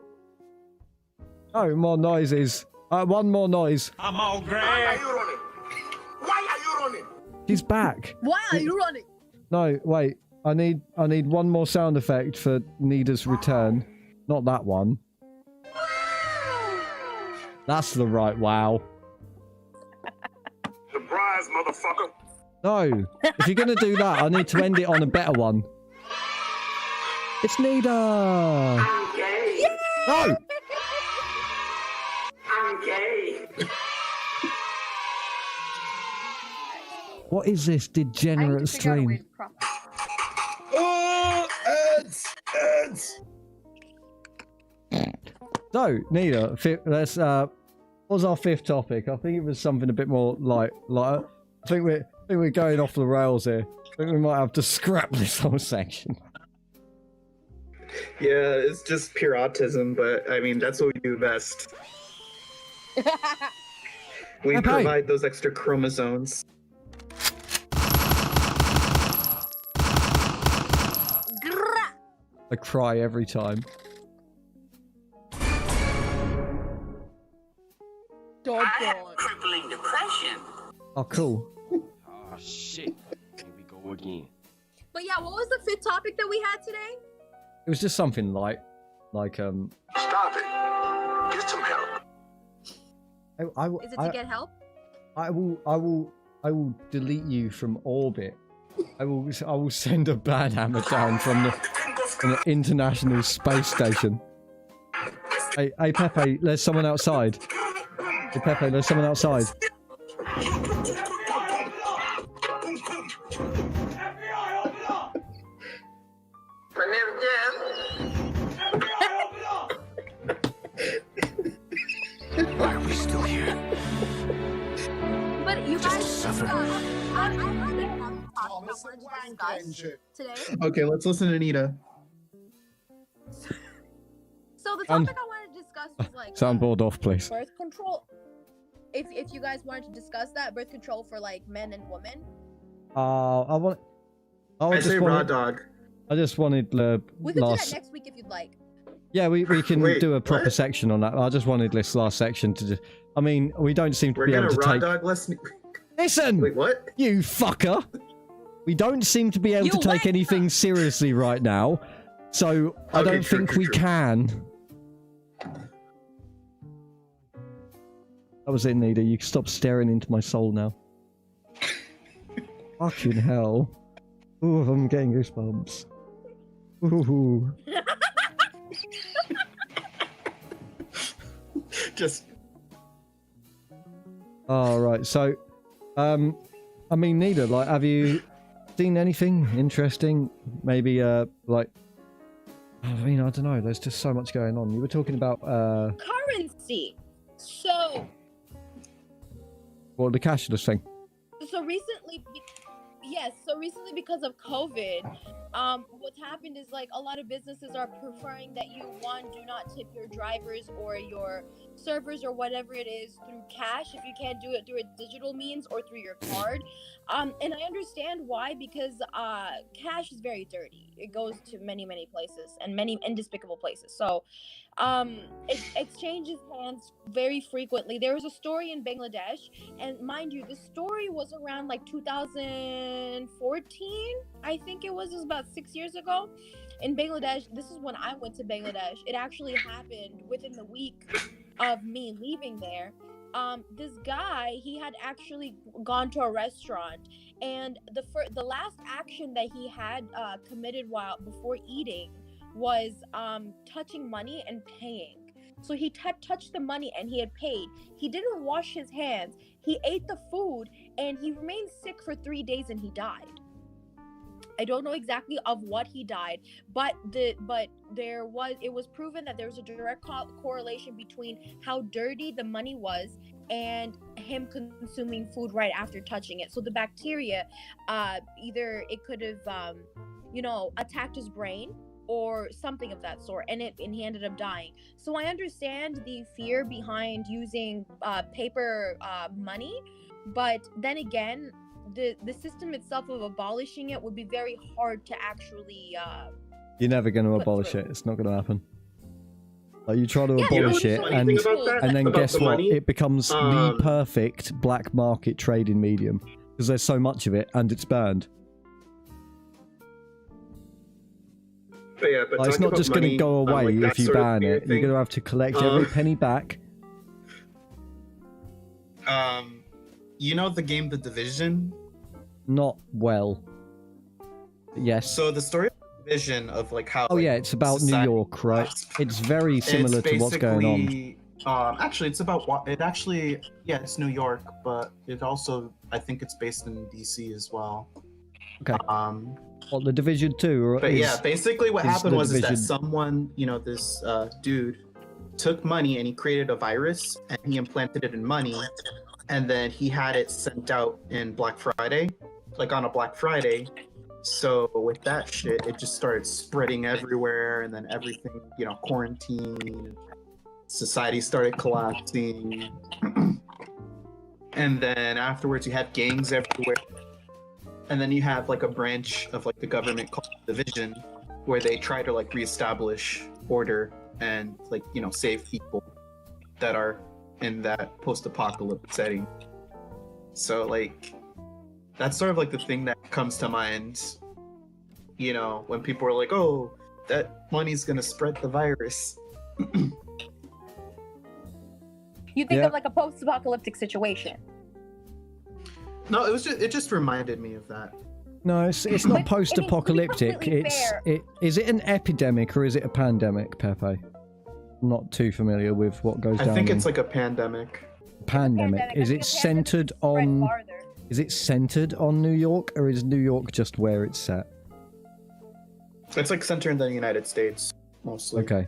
S1: No more noises. One more noise.
S6: I'm all
S5: Why are
S6: grand.
S5: you running? Why are you running?
S1: She's back.
S3: Why are you running?
S1: No, wait. I need one more sound effect for Nida's return. Not that one. That's the right wow.
S6: Surprise, motherfucker.
S1: No. If you're gonna do that, I need to end it on a better one. It's Nida.
S5: I'm gay.
S1: No.
S5: I'm gay.
S1: What is this degenerate stream?
S2: Oh, ads.
S1: So, Nida, let's what was our fifth topic? I think it was something a bit more like I think we're going off the rails here. I think we might have to scrap this whole section.
S2: Yeah, it's just pure autism, but I mean that's what we do best. We
S1: Okay.
S2: provide those extra chromosomes.
S1: I cry every time.
S5: Crippling depression.
S1: Oh, cool.
S7: Oh shit. Here we go again.
S3: But yeah, what was the fifth topic that we had today?
S1: It was just something like
S5: Stop it. Get some help.
S3: Is it to get help?
S1: I will delete you from orbit. I will send a bad hammer down from the International Space Station. Hey Pepe, there's someone outside. Hey Pepe, there's someone outside.
S5: My name is Why are we still here?
S3: But you guys,
S5: suffer.
S3: I had another topic I wanted to discuss today.
S2: Okay, let's listen to Nita.
S3: So the topic I wanted to discuss was like
S1: Soundboard off, please.
S3: birth control. If you guys wanted to discuss that, birth control for like men and women.
S2: I say raw dog.
S1: I just wanted
S3: We could do that
S1: last.
S3: next week if you'd like.
S1: Yeah, we can
S2: Wait,
S1: do a proper
S2: what?
S1: section on that. I just wanted this last section to. I mean, we don't seem to
S2: We're
S1: be
S2: gonna
S1: able to
S2: raw
S1: take.
S2: dog less.
S1: Listen,
S2: Wait, what?
S1: you fucker. We don't seem to be able
S3: You
S1: to take
S3: wanker.
S1: anything seriously right now, so I
S2: Okay,
S1: don't
S2: true,
S1: think
S2: true,
S1: we
S2: true.
S1: can. That was it, Nida. You can stop staring into my soul now. Fucking hell. Ooh, I'm getting goosebumps. Ooh.
S2: Just
S1: All right. So, I mean, Nida, like, have you seen anything interesting? Maybe, like, I mean, I don't know. There's just so much going on. You were talking about,
S3: Currency. So
S1: well, the cashless thing.
S3: recently, yes. So recently, because of COVID, what's happened is like a lot of businesses are preferring that you do not tip your drivers or your servers or whatever it is through cash if you can't do it through a digital means or through your card. And I understand why, because cash is very dirty. It goes to many places and many despicable places. So it changes hands very frequently. There was a story in Bangladesh, and mind you, the story was around like 2014, I think it was about 6 years ago in Bangladesh. This is when I went to Bangladesh. It actually happened within the week of me leaving there. This guy, he had actually gone to a restaurant, and the last action that he had committed before eating was touching money and paying. So he touched the money and he had paid. He didn't wash his hands. He ate the food and he remained sick for 3 days and he died. I don't know exactly of what he died, but it was proven that there was a direct correlation between how dirty the money was and him consuming food right after touching it. So the bacteria, either it could have, attacked his brain or something of that sort, and he ended up dying. So I understand the fear behind using paper money, but then again, the system itself of abolishing it would be very hard to actually.
S1: You're never going to abolish it. It's not going to happen. Like, you try to abolish it, and then guess what?
S8: money?
S1: It becomes the perfect black market trading medium because there's so much of it, and it's banned.
S8: But yeah, but
S1: Like, it's not just going to go away if you ban it. You're going to have to collect every penny back.
S2: You know the game The Division?
S1: Not well. Yes.
S2: So the story of The Division of like how.
S1: Oh yeah, it's about New York, right? It's very similar to what's going on.
S2: Actually, it's about it. Actually, yeah, it's New York, but it also I think it's based in DC as well.
S1: Okay. What, The Division 2? Or
S2: but yeah, basically what happened was
S1: Division...
S2: that someone, this dude, took money and he created a virus and he implanted it in money, and then he had it sent out in Black Friday, like on a Black Friday. So with that shit, it just started spreading everywhere, and then everything, quarantine, society started collapsing. And then afterwards you had gangs everywhere. And then you have like a branch of like the government called Division, where they try to like reestablish order and like, save people that are in that post-apocalyptic setting. So like, that's sort of like the thing that comes to mind, when people are like, oh, that money's gonna spread the virus.
S3: You think of like a post-apocalyptic situation.
S2: No, it just reminded me of that.
S1: No, it's not post-apocalyptic. Is it an epidemic or is it a pandemic, Pepe? I'm not too familiar with what goes down.
S2: I think it's like a pandemic.
S1: Pandemic. Is it centered on? Is it centered on New York, or is New York just where it's set?
S2: It's like centered in the United States mostly.
S1: Okay.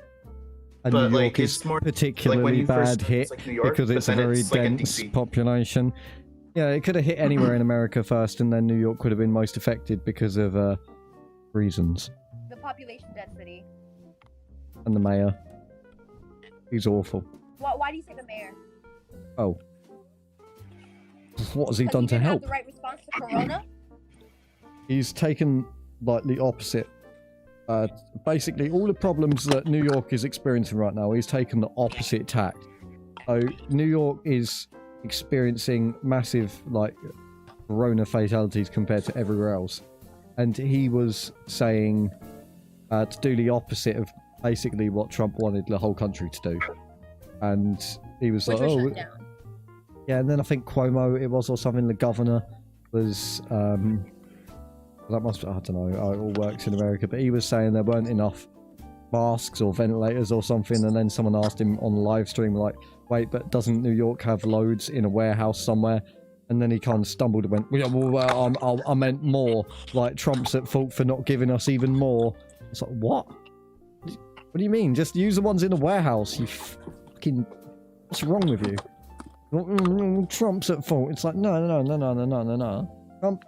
S1: And
S2: But,
S1: New York
S2: like,
S1: is
S2: it's more
S1: particularly
S2: like when you first-
S1: bad hit
S2: it's like New York,
S1: because
S2: but
S1: it's a
S2: then
S1: very
S2: it's like in
S1: dense
S2: DC.
S1: population. Yeah, it could have hit anywhere in America first, and then New York would have been most affected because of reasons.
S3: The population density.
S1: And the mayor. He's awful.
S3: Why do you say the mayor?
S1: Oh. What has he
S3: Because
S1: done
S3: he
S1: to
S3: didn't
S1: help?
S3: have the right response to Corona?
S1: He's taken like the opposite. Basically, all the problems that New York is experiencing right now, he's taken the opposite tact. So New York is experiencing massive like corona fatalities compared to everywhere else, and he was saying to do the opposite of basically what Trump wanted the whole country to do. And he was like, oh, yeah. And then I think Cuomo it was or something, the governor was that must, I don't know, it all works in America, but he was saying there weren't enough masks or ventilators or something, and then someone asked him on the live stream like, wait, but doesn't New York have loads in a warehouse somewhere? And then he kind of stumbled and went, yeah, well, I meant more, like Trump's at fault for not giving us even more. It's like, what? What do you mean? Just use the ones in the warehouse, you fucking, what's wrong with you? Trump's at fault. It's like, no. Trump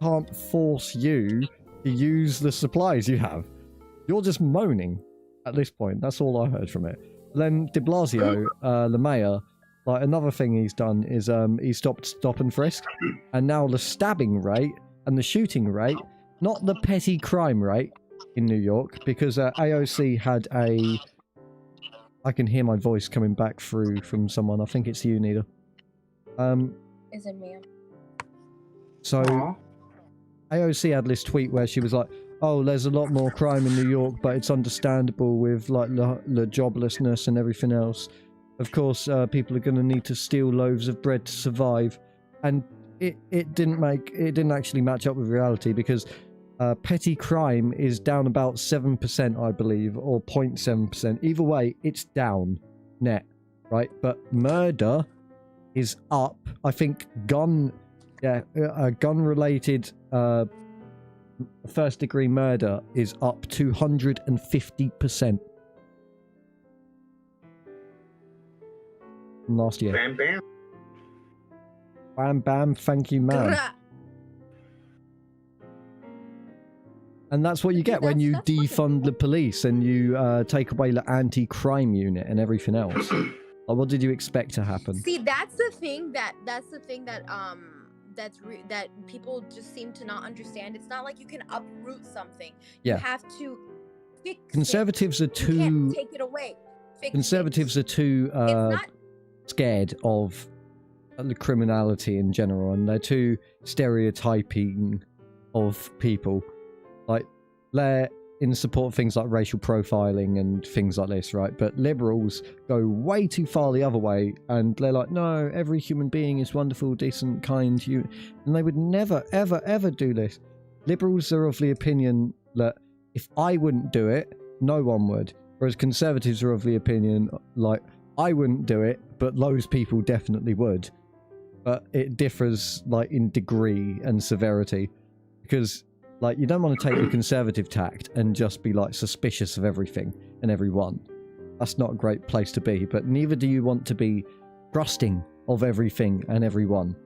S1: can't force you to use the supplies you have. You're just moaning at this point. That's all I heard from it. Then de Blasio, the mayor, like another thing he's done is he stopped stop and frisk, and now the stabbing rate and the shooting rate, not the petty crime rate in New York, because AOC had a... I can hear my voice coming back through from someone. I think it's you, Nita.
S3: Is it me?
S1: So AOC had this tweet where she was like, oh, there's a lot more crime in New York, but it's understandable with like the joblessness and everything else. Of course, people are going to need to steal loaves of bread to survive. And it didn't actually match up with reality, because petty crime is down about 7%, I believe, or 0.7%. Either way, it's down net, right? But murder is up. I think gun-related first-degree murder is up 250% from last year.
S8: Bam, bam.
S1: Bam, bam, thank you, ma'am.
S3: Grah.
S1: And that's what you get when you
S3: That's fine.
S1: defund the police and you take away the anti-crime unit and everything else. Like, what did you expect to happen?
S3: See, that's the thing that that people just seem to not understand. It's not like you can uproot something.
S1: Yeah.
S3: You have to fix
S1: Conservatives are
S3: it. You can't
S1: too.
S3: take it away. Fix
S1: Conservatives are too
S3: it. It's not
S1: scared of the criminality in general, and they're too stereotyping of people. Like, they're in support of things like racial profiling and things like this, right? But liberals go way too far the other way, and they're like, no, every human being is wonderful, decent, kind, and they would never, ever, ever do this. Liberals are of the opinion that if I wouldn't do it, no one would. Whereas conservatives are of the opinion, like, I wouldn't do it, but those people definitely would. But it differs, like, in degree and severity. Because, like, you don't want to take the conservative tact and just be, like, suspicious of everything and everyone. That's not a great place to be. But neither do you want to be trusting of everything and everyone.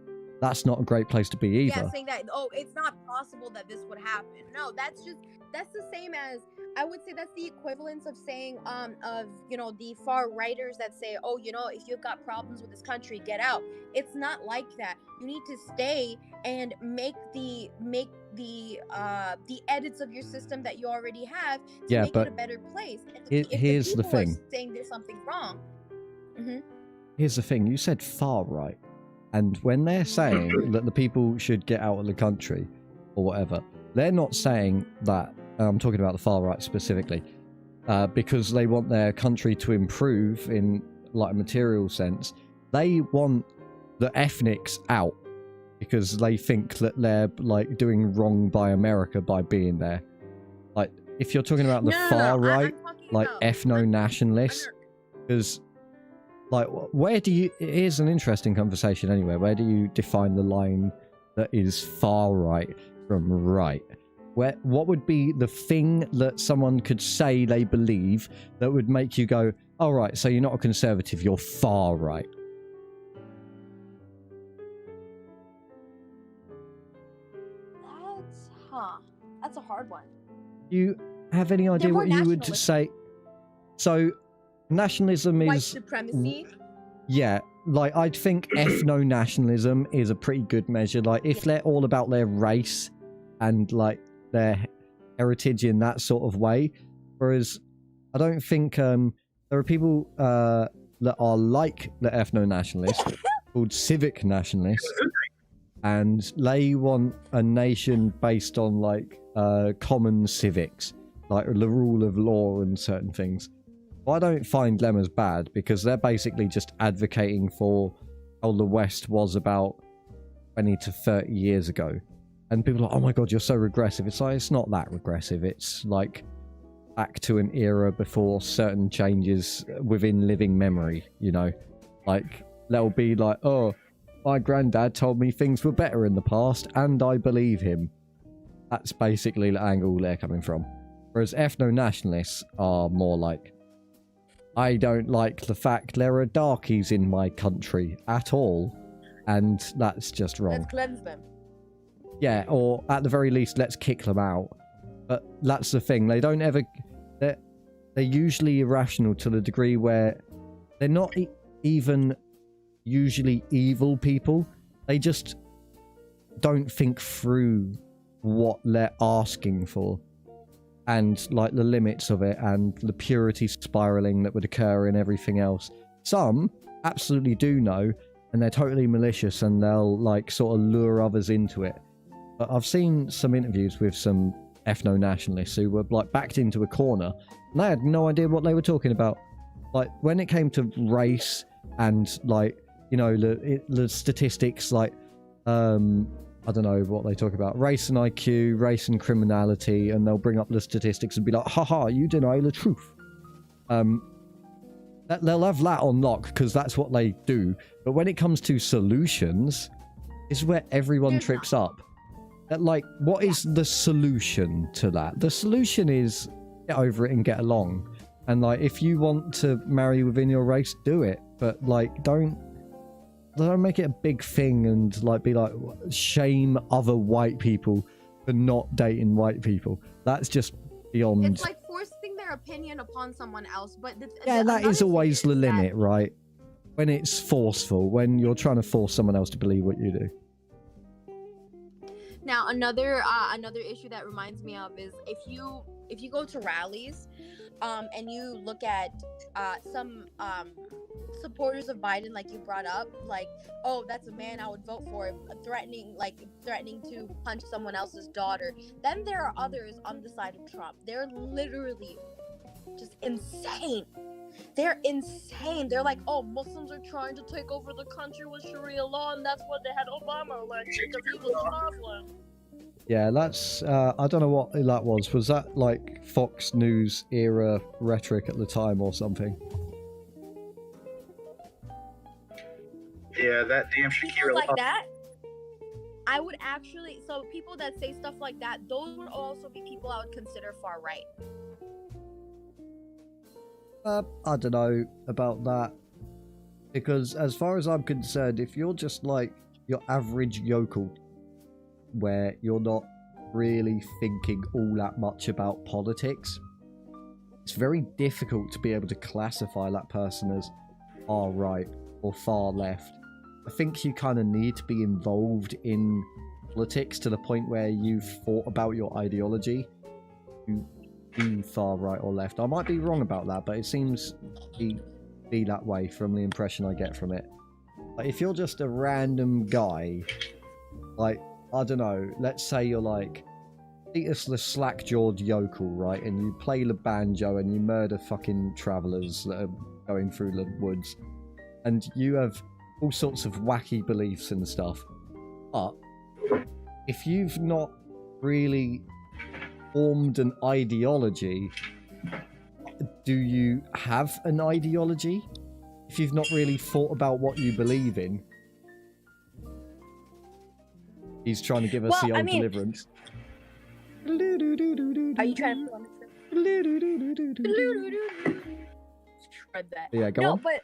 S1: That's not a great place to be either.
S3: Yeah, saying that, oh, it's not possible that this would happen. No, that's the same as, I would say that's the equivalence of saying, of, you know, the far righters that say, oh, you know, if you've got problems with this country, get out. It's not like that. You need to stay and make the edits of your system that you already have to make it a better place. And
S1: here's the thing.
S3: Are saying there's something wrong. Mm-hmm.
S1: Here's the thing. You said far right. And when they're saying that the people should get out of the country or whatever, they're not saying that, I'm talking about the far right specifically, because they want their country to improve in, like, a material sense. They want the ethnics out because they think that they're, like, doing wrong by America by being there. Like, if you're talking about the far right, like ethno-nationalists, because, like, where do you... Here's an interesting conversation anyway. Where do you define the line that is far right from right? What would be the thing that someone could say they believe that would make you go, all right, so you're not a conservative, you're far right?
S3: That's a hard one.
S1: You have any idea what you would say? So, nationalism
S3: White
S1: is...
S3: supremacy.
S1: Yeah, like, I'd think ethno-nationalism is a pretty good measure. Like, if they're all about their race and, like, their heritage in that sort of way. Whereas, I don't think, there are people that are like the ethno-nationalists, called civic nationalists, and they want a nation based on, like, common civics, like the rule of law and certain things. I don't find them as bad, because they're basically just advocating for how the West was about 20 to 30 years ago. And people are like, oh my god, you're so regressive. It's like, it's not that regressive. It's like back to an era before certain changes within living memory, you know? Like, they'll be like, oh, my granddad told me things were better in the past, and I believe him. That's basically the angle they're coming from. Whereas ethno-nationalists are more like, I don't like the fact there are darkies in my country at all, and that's just wrong.
S3: Let's cleanse them.
S1: Yeah, or at the very least, let's kick them out. But that's the thing. They don't ever... They're usually irrational to the degree where they're not even usually evil people. They just don't think through what they're asking for. And, like, the limits of it and the purity spiraling that would occur and everything else. Some absolutely do know, and they're totally malicious, and they'll, like, sort of lure others into it. But I've seen some interviews with some ethno-nationalists who were, like, backed into a corner, and they had no idea what they were talking about. Like, when it came to race and, like, you know, the statistics, like, I don't know what they talk about. Race and IQ, race and criminality, and they'll bring up the statistics and be like, haha, you deny the truth. They'll have that on lock, because that's what they do. But when it comes to solutions, this is where everyone trips up. That, like, what is the solution to that? The solution is get over it and get along. And, like, if you want to marry within your race, do it. But, like, don't don't make it a big thing and like be like shame other white people for not dating white people. That's just beyond.
S3: It's like forcing their opinion upon someone else. But
S1: yeah, that is always the limit, right? When it's forceful, when you're trying to force someone else to believe what you do.
S3: Now another issue that reminds me of is if you go to rallies, and you look at some supporters of Biden, like you brought up, like, oh, that's a man I would vote for, threatening to punch someone else's daughter. Then there are others on the side of Trump. They're literally just insane. They're insane. They're like, oh, Muslims are trying to take over the country with Sharia law, and that's what they had Obama elected because he was a Muslim.
S1: Yeah, that's, I don't know what that was. Was that like Fox News era rhetoric at the time or something?
S8: Yeah, that damn Shakira.
S3: Like that, I would actually, so people that say stuff like that, those would also be people I would consider far right.
S1: I don't know about that. Because as far as I'm concerned, if you're just like your average yokel, where you're not really thinking all that much about politics, it's very difficult to be able to classify that person as far right or far left. I think you kind of need to be involved in politics to the point where you've thought about your ideology to be far right or left. I might be wrong about that, but it seems to be that way from the impression I get from it. Like, if you're just a random guy, like, I don't know, let's say you're like Cletus the slack-jawed yokel, right? And you play the banjo and you murder fucking travelers that are going through the woods. And you have all sorts of wacky beliefs and stuff. But if you've not really formed an ideology, do you have an ideology? If you've not really thought about what you believe in. He's trying to give us the old Deliverance.
S3: Are you trying to shred that?
S1: Yeah, go on.
S3: But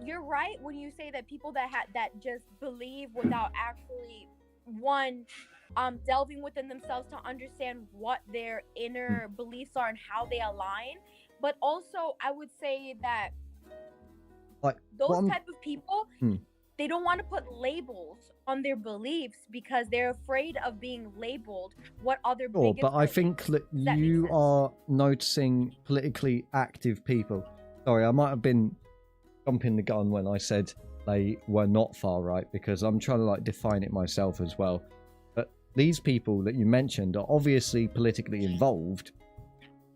S3: you're right when you say that people that just believe without actually delving within themselves to understand what their inner beliefs are and how they align. But also, I would say that
S1: like
S3: those type of people, they don't want to put labels on their beliefs because they're afraid of being labeled what other bigots
S1: but I think that you are noticing politically active people. Sorry, I might have been jumping the gun when I said they were not far right, because I'm trying to like define it myself as well. But these people that you mentioned are obviously politically involved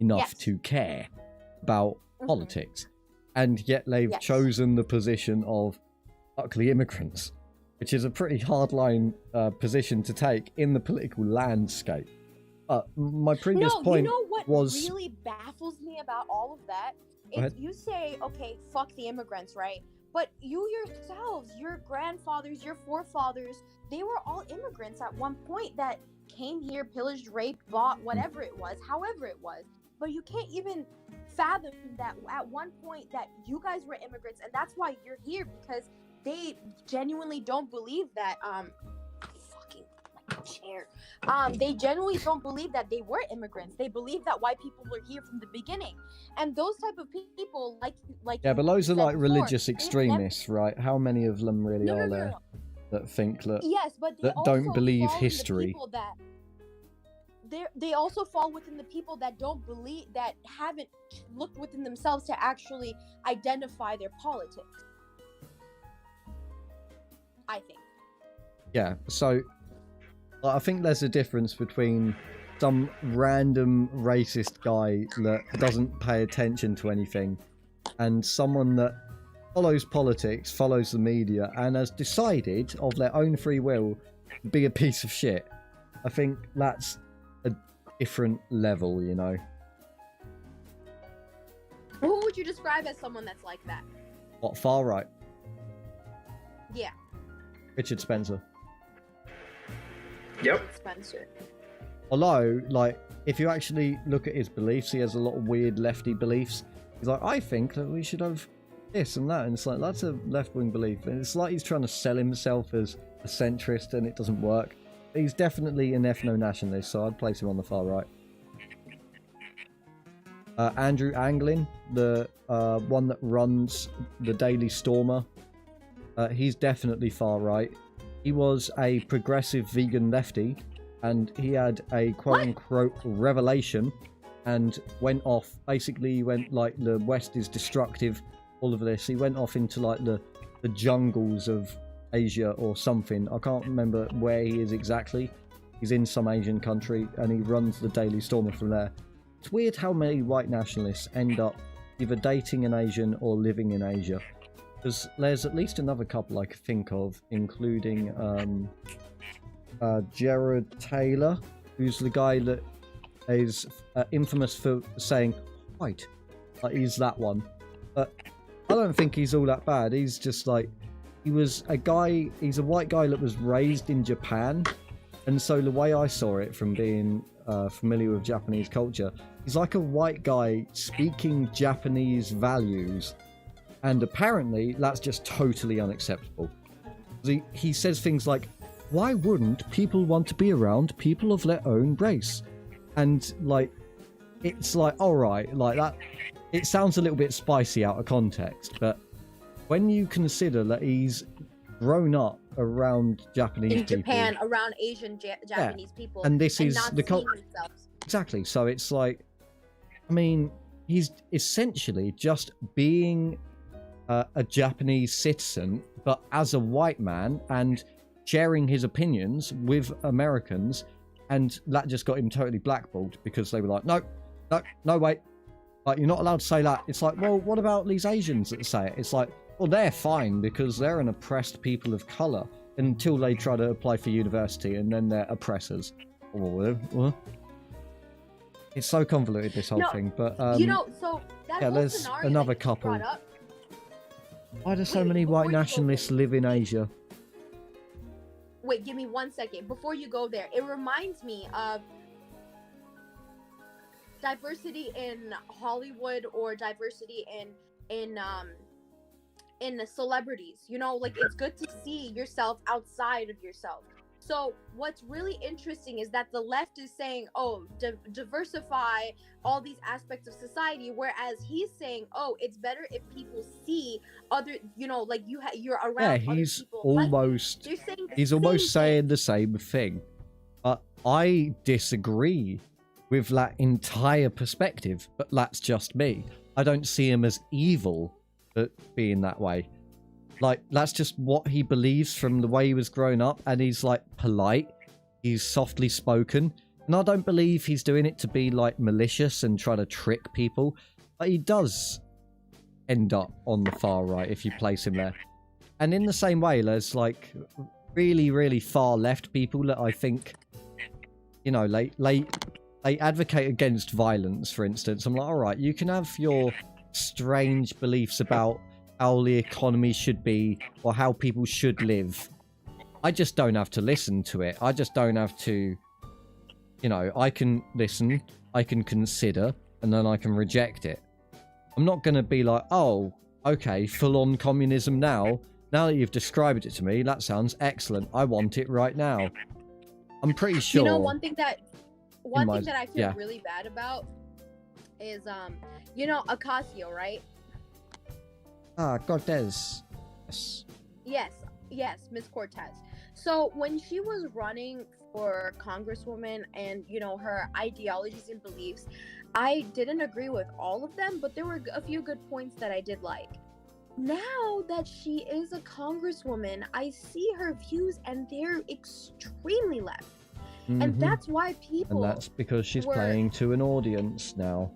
S1: enough to care about politics, and yet they've chosen the position of ugly immigrants, which is a pretty hardline position to take in the political landscape. My previous point
S3: you know what
S1: was
S3: really baffles me about all of that is you say, okay, fuck the immigrants, right? But you yourselves, your grandfathers, your forefathers, they were all immigrants at one point that came here, pillaged, raped, bought, whatever it was, however it was. But you can't even fathom that at one point that you guys were immigrants, and that's why you're here, because they genuinely don't believe that they genuinely don't believe that they were immigrants. They believe that white people were here from the beginning, and those type of people like
S1: but those are like religious extremists, right? How many of them really are there that think that that don't believe history?
S3: They also fall within the people that don't believe, that haven't looked within themselves to actually identify their politics, I think.
S1: Yeah, so I think there's a difference between some random racist guy that doesn't pay attention to anything and someone that follows politics, follows the media, and has decided of their own free will to be a piece of shit. I think that's a different level, you know.
S3: Who would you describe as someone that's like that?
S1: What, far right?
S3: Yeah.
S1: Richard Spencer.
S8: Yep.
S3: Spencer.
S1: Although, like, if you actually look at his beliefs, he has a lot of weird lefty beliefs. He's like, I think that we should have this and that, and it's like, that's a left-wing belief, and it's like he's trying to sell himself as a centrist, and it doesn't work. He's definitely an ethno-nationalist, so I'd place him on the far right. Andrew Anglin, the one that runs the Daily Stormer, he's definitely far right. He was a progressive vegan lefty, and he had a quote-unquote revelation, and went off. Basically, he went like, the West is destructive, all of this. He went off into like the jungles of Asia or something. I can't remember where he is exactly. He's in some Asian country, and he runs the Daily Stormer from there. It's weird how many white nationalists end up either dating an Asian or living in Asia. Because there's at least another couple I could think of, including Jared Taylor, who's the guy that is infamous for saying white. Like, he's that one. But I don't think he's all that bad. He's just like, he's a white guy that was raised in Japan. And so the way I saw it from being familiar with Japanese culture, he's like a white guy speaking Japanese values. And apparently that's just totally unacceptable. He says things like, why wouldn't people want to be around people of their own race? And like, it's like, all right, like that, it sounds a little bit spicy out of context, but when you consider that he's grown up around Japanese people
S3: in Japan, around Asian Japanese people,
S1: and this is
S3: not
S1: the exactly. So it's like, I mean, he's essentially just being a Japanese citizen, but as a white man, and sharing his opinions with Americans, and that just got him totally blackballed because they were like, no, wait, like, you're not allowed to say that. It's like, well, what about these Asians that say it? It's like, well, they're fine because they're an oppressed people of color until they try to apply for university, and then they're oppressors. What? It's so convoluted, this whole thing. But
S3: so that whole
S1: there's
S3: scenario
S1: another
S3: that you
S1: couple.
S3: brought up,
S1: Why do so many white nationalists live in Asia?
S3: wait, give me 1 second before you go there. It reminds me of diversity in Hollywood, or diversity in the celebrities. You know, like, it's good to see yourself outside of yourself. So what's really interesting is that the left is saying, oh, diversify all these aspects of society, whereas he's saying, oh, it's better if people see other, you know, like, you're around other
S1: he's
S3: people.
S1: almost he's almost saying the same thing. But I disagree with that entire perspective, but that's just me. I don't see him as evil at being that way. Like, that's just what he believes from the way he was growing up, and he's like polite, he's softly spoken, and I don't believe he's doing it to be like malicious and try to trick people, but he does end up on the far right if you place him there. And in the same way, there's like really, really far left people that I think, you know, they advocate against violence, for instance. I'm like, all right, you can have your strange beliefs about how the economy should be or how people should live. I just don't have to listen to it. I just don't have to, you know, I can listen, I can consider, and then I can reject it. I'm not going to be like, oh, okay, full-on communism now. Now that you've described it to me, that sounds excellent. I want it right now. I'm pretty sure.
S3: You know, one thing that I feel really bad about is, you know, Ocasio, right?
S1: Cortez.
S3: Yes, Miss Cortez. So when she was running for Congresswoman, and, you know, her ideologies and beliefs, I didn't agree with all of them, but there were a few good points that I did like. Now that she is a Congresswoman, I see her views, and they're extremely left. Mm-hmm. And that's why people...
S1: And that's because she's playing to an audience now.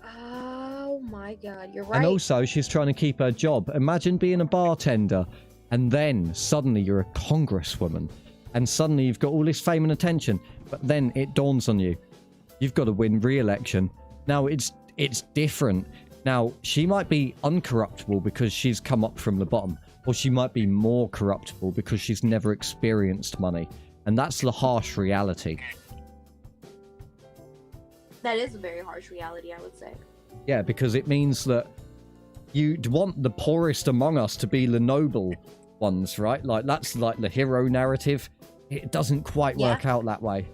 S3: Oh my god, you're right.
S1: And also, she's trying to keep her job. Imagine being a bartender, and then suddenly you're a congresswoman, and suddenly you've got all this fame and attention, but then it dawns on you, you've got to win re-election. Now, it's different. Now, she might be uncorruptible because she's come up from the bottom, or she might be more corruptible because she's never experienced money. And that's the harsh reality.
S3: That is a very harsh reality, I would say.
S1: Yeah, because it means that you'd want the poorest among us to be the noble ones, right? Like, that's like the hero narrative. It doesn't quite work out that way.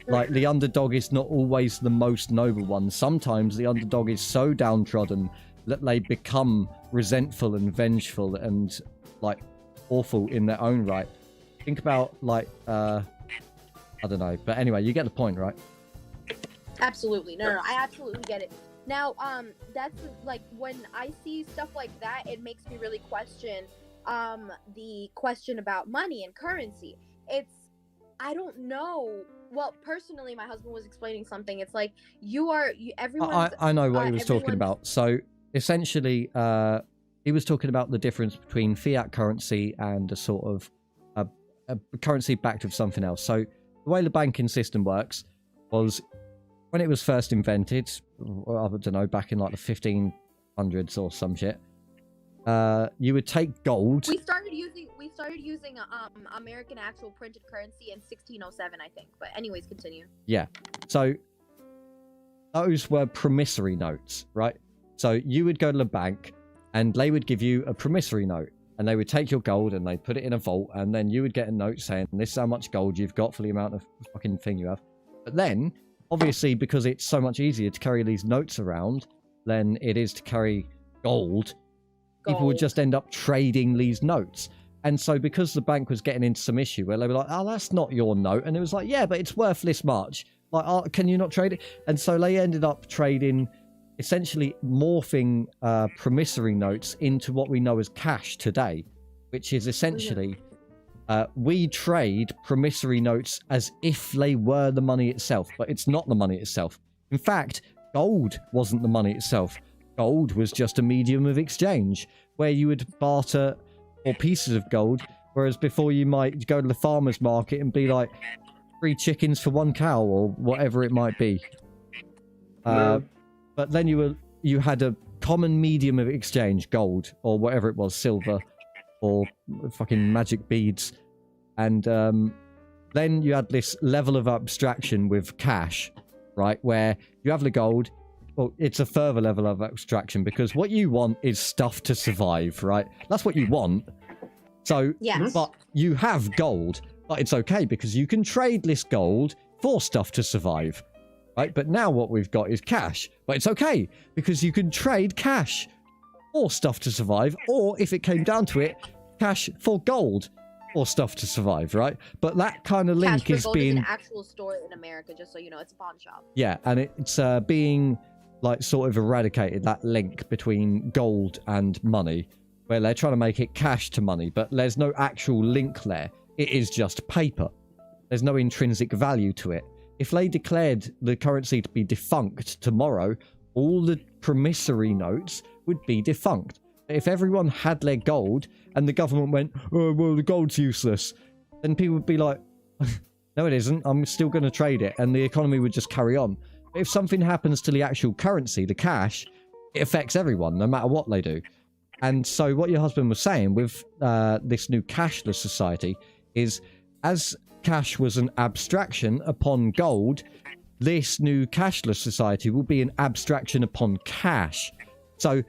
S1: Like, the underdog is not always the most noble one. Sometimes the underdog is so downtrodden that they become resentful and vengeful and, like, awful in their own right. Think about, like, I don't know. But anyway, you get the point, right?
S3: Absolutely. No, I absolutely get it. Now, that's, like, when I see stuff like that, it makes me really question, the question about money and currency. I don't know. Well, personally, my husband was explaining something. It's like, everyone's...
S1: I know what he was talking about. So, essentially, he was talking about the difference between fiat currency and a sort of a currency backed with something else. So, the way the banking system works was, when it was first invented, I don't know, back in like the 1500s or some shit, you would take gold.
S3: We started using American actual printed currency in 1607, I think. But anyways, continue.
S1: Yeah. So those were promissory notes, right? So you would go to the bank and they would give you a promissory note, and they would take your gold and they'd put it in a vault, and then you would get a note saying, this is how much gold you've got for the amount of fucking thing you have. But then, obviously, because it's so much easier to carry these notes around than it is to carry gold, people would just end up trading these notes. And so because the bank was getting into some issue where they were like, oh, that's not your note. And it was like, yeah, but it's worth this much. Like, oh, can you not trade it? And so they ended up trading, essentially morphing promissory notes into what we know as cash today, which is essentially, we trade promissory notes as if they were the money itself, but it's not the money itself. In fact, gold wasn't the money itself. Gold was just a medium of exchange where you would barter or pieces of gold, whereas before you might go to the farmer's market and be like 3 chickens for 1 cow or whatever it might be. But then you had a common medium of exchange, gold or whatever it was, silver or fucking magic beads. And then you had this level of abstraction with cash, right, where you have the gold. Well, it's a further level of abstraction because what you want is stuff to survive, right? That's what you want. So,
S3: yes.
S1: But you have gold, but it's okay because you can trade this gold for stuff to survive, right? But now what we've got is cash, but it's okay because you can trade cash for stuff to survive, or if it came down to it, cash for gold or stuff to survive, right? But that kind of link
S3: Cash for gold
S1: being
S3: is an actual store in America, just so you know. It's a pawn shop.
S1: Yeah, and it's being like sort of eradicated, that link between gold and money, where they're trying to make it cash to money, but there's no actual link there. It is just paper. There's no intrinsic value to it. If they declared the currency to be defunct tomorrow, all the promissory notes would be defunct. If everyone had their gold and the government went, oh, well, the gold's useless, then people would be like, no, it isn't. I'm still going to trade it. And the economy would just carry on. But if something happens to the actual currency, the cash, it affects everyone, no matter what they do. And so what your husband was saying with this new cashless society is, as cash was an abstraction upon gold, this new cashless society will be an abstraction upon cash. So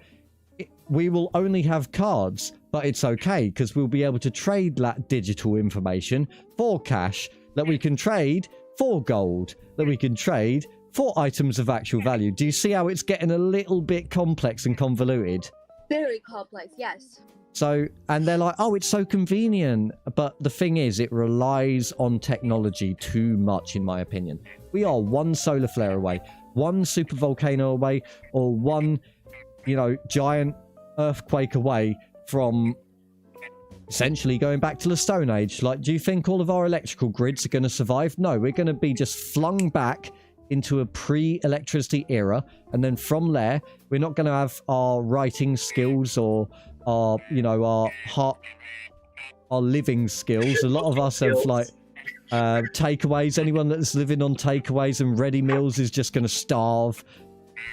S1: we will only have cards, but it's okay because we'll be able to trade that digital information for cash that we can trade for gold, that we can trade for items of actual value. Do you see how it's getting a little bit complex and convoluted?
S3: Very complex, yes.
S1: So, and they're like, oh, it's so convenient. But the thing is, it relies on technology too much, in my opinion. We are one solar flare away, one super volcano away, or one, giant earthquake away from essentially going back to the Stone Age. Like, do you think all of our electrical grids are going to survive? No, we're going to be just flung back into a pre-electricity era, and then from there we're not going to have our writing skills or our living skills. A lot of us have like takeaways. Anyone that's living on takeaways and ready meals is just going to starve.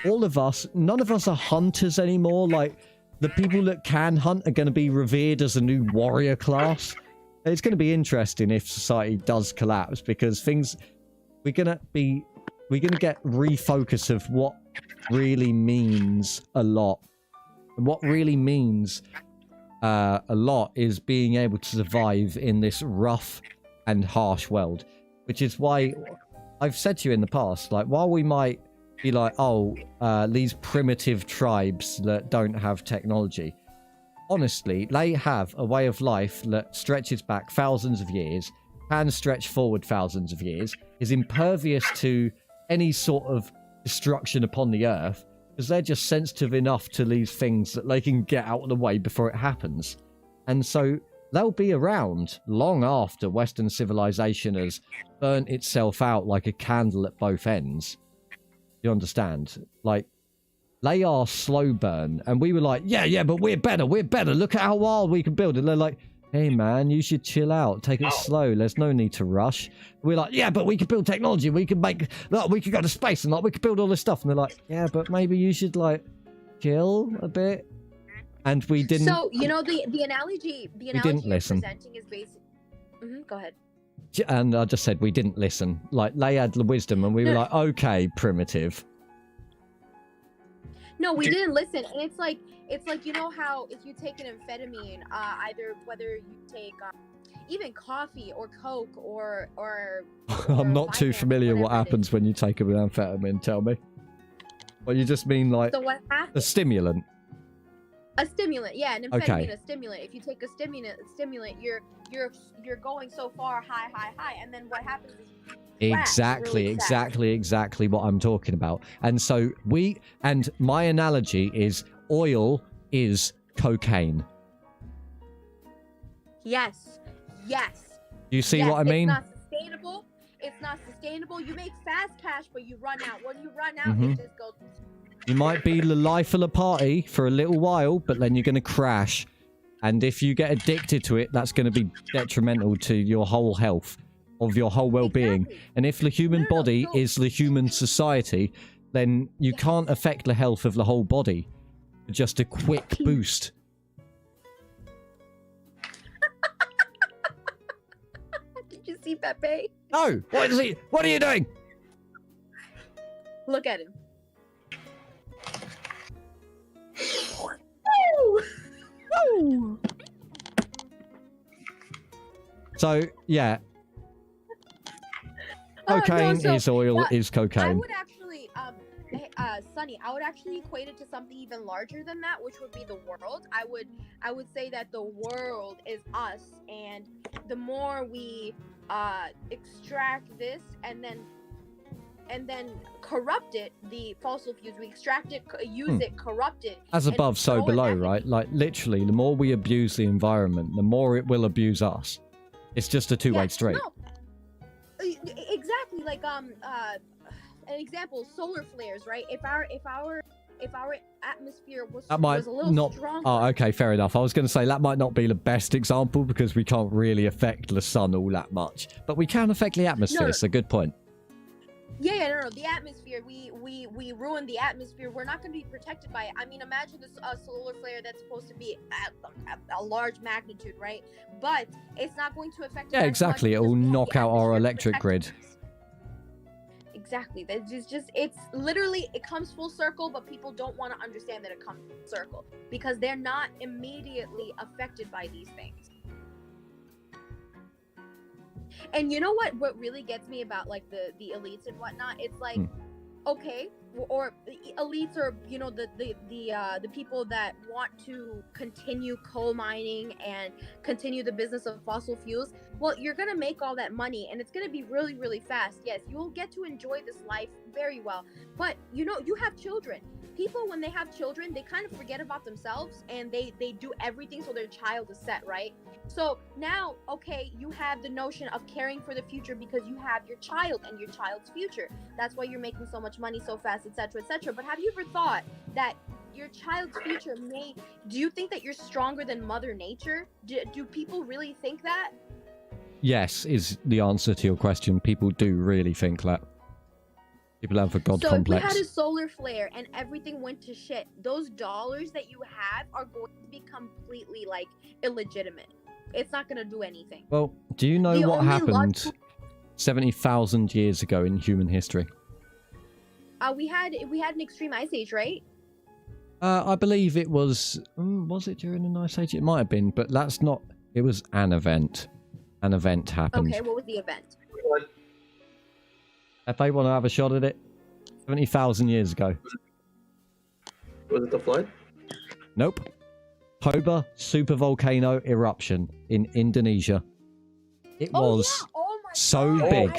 S1: All of us, none of us are hunters anymore. Like, the people that can hunt are going to be revered as a new warrior class. It's going to be interesting if society does collapse, because we're going to get refocus of what really means a lot. And what really means a lot is being able to survive in this rough and harsh world, which is why I've said to you in the past, like, while we might be like, oh, these primitive tribes that don't have technology, honestly, they have a way of life that stretches back thousands of years, can stretch forward thousands of years, is impervious to any sort of destruction upon the earth, because they're just sensitive enough to these things that they can get out of the way before it happens. And so they'll be around long after Western civilization has burnt itself out like a candle at both ends. You understand? Like, they are slow burn, and we were like, yeah, but we're better, look at how wild we can build it. They're like, hey man, you should chill out, take it slow, there's no need to rush. We're like, yeah, but we can build technology, we can make, look, we can go to space, and like, we can build all this stuff. And they're like, yeah, but maybe you should like chill a bit. And we didn't.
S3: So, you know, the analogy
S1: didn't
S3: you're
S1: listen.
S3: presenting is basic. Go ahead.
S1: And I just said we didn't listen. Like, they had the wisdom, and we were like, okay, primitive.
S3: No, we didn't listen, and it's like you know how if you take an amphetamine, either whether you take even coffee or Coke or
S1: I'm not too
S3: Vyvanse,
S1: familiar what
S3: whatever it
S1: happens when you take an amphetamine. Tell me. Or you just mean like
S3: So what happens?
S1: a stimulant?
S3: A stimulant, yeah, an amphetamine,
S1: Okay.
S3: a stimulant. If you take a stimulant, you're going so far high, and then what happens is
S1: Exactly,
S3: really fast.
S1: exactly what I'm talking about. And so my analogy is oil is cocaine.
S3: Yes.
S1: Do you see
S3: Yes,
S1: what I mean?
S3: It's not sustainable. You make fast cash, but you run out. When you run out,
S1: Mhm.
S3: it just goes.
S1: You might be the life of the party for a little while, but then you're going to crash. And if you get addicted to it, that's going to be detrimental to your whole health, of your whole well-being.
S3: Exactly.
S1: And if the human
S3: No,
S1: body
S3: no.
S1: is the human society, then you can't affect the health of the whole body. Just a quick boost.
S3: Did you see Pepe?
S1: No! What is he? What are you doing?
S3: Look at him.
S1: So, yeah.
S3: Oh, no,
S1: Cocaine
S3: so
S1: is oil,
S3: that-
S1: is
S3: I
S1: cocaine.
S3: would actually, Sunny, I would actually equate it to something even larger than that, which would be the world. I would say that the world is us, and the more we extract this and then corrupt it, the fossil fuels, we extract it, use it, corrupt it.
S1: As
S3: and
S1: above, so
S3: throw it
S1: below,
S3: back
S1: right? Like, literally, the more we abuse the environment, the more it will abuse us. It's just a two-way street.
S3: No, exactly. Like an example, solar flares, right? If our atmosphere was
S1: That might
S3: was a little
S1: not.
S3: stronger.
S1: Oh, okay, fair enough. I was going to say that might not be the best example because we can't really affect the sun all that much, but we can affect the atmosphere.
S3: No.
S1: It's a good point.
S3: Yeah, no. The atmosphere, we ruin the atmosphere. We're not going to be protected by it. I mean, imagine this solar flare that's supposed to be at a large magnitude, right? But it's not going to affect.
S1: Yeah,
S3: us as
S1: exactly.
S3: much
S1: It will
S3: because we have
S1: knock
S3: the
S1: out our
S3: atmosphere
S1: electric
S3: protecting
S1: grid.
S3: us. Exactly. It's literally, it comes full circle, but people don't want to understand that it comes full circle because they're not immediately affected by these things. And you know what really gets me about like the elites and whatnot? It's like, okay, or elites, or you know, the people that want to continue coal mining and continue the business of fossil fuels. Well, you're gonna make all that money, and it's gonna be really, really fast. Yes, you will get to enjoy this life very well. But you know, you have children. People, when they have children, they kind of forget about themselves, and they do everything so their child is set, right? So now, okay, you have the notion of caring for the future because you have your child and your child's future. That's why you're making so much money so fast, etc., etc. But have you ever thought that your child's future do you think that you're stronger than Mother Nature? Do people really think that?
S1: Yes, is the answer to your question. People do really think that. People have a god
S3: So
S1: complex.
S3: if we had a solar flare and everything went to shit, those dollars that you have are going to be completely like illegitimate. It's not going to do anything.
S1: Well, do you know
S3: The
S1: what
S3: only
S1: happened 70,000 years ago in human history?
S3: We had an extreme ice age, right?
S1: I believe it was. Was it during an ice age? It might have been, but that's not. It was an event. An event happened.
S3: Okay, what was the event?
S1: If they want to have a shot at it, 70,000 years ago.
S8: Was it the flood?
S1: Nope. Toba supervolcano eruption in Indonesia. It was
S3: Oh my
S1: so
S3: God.
S1: big.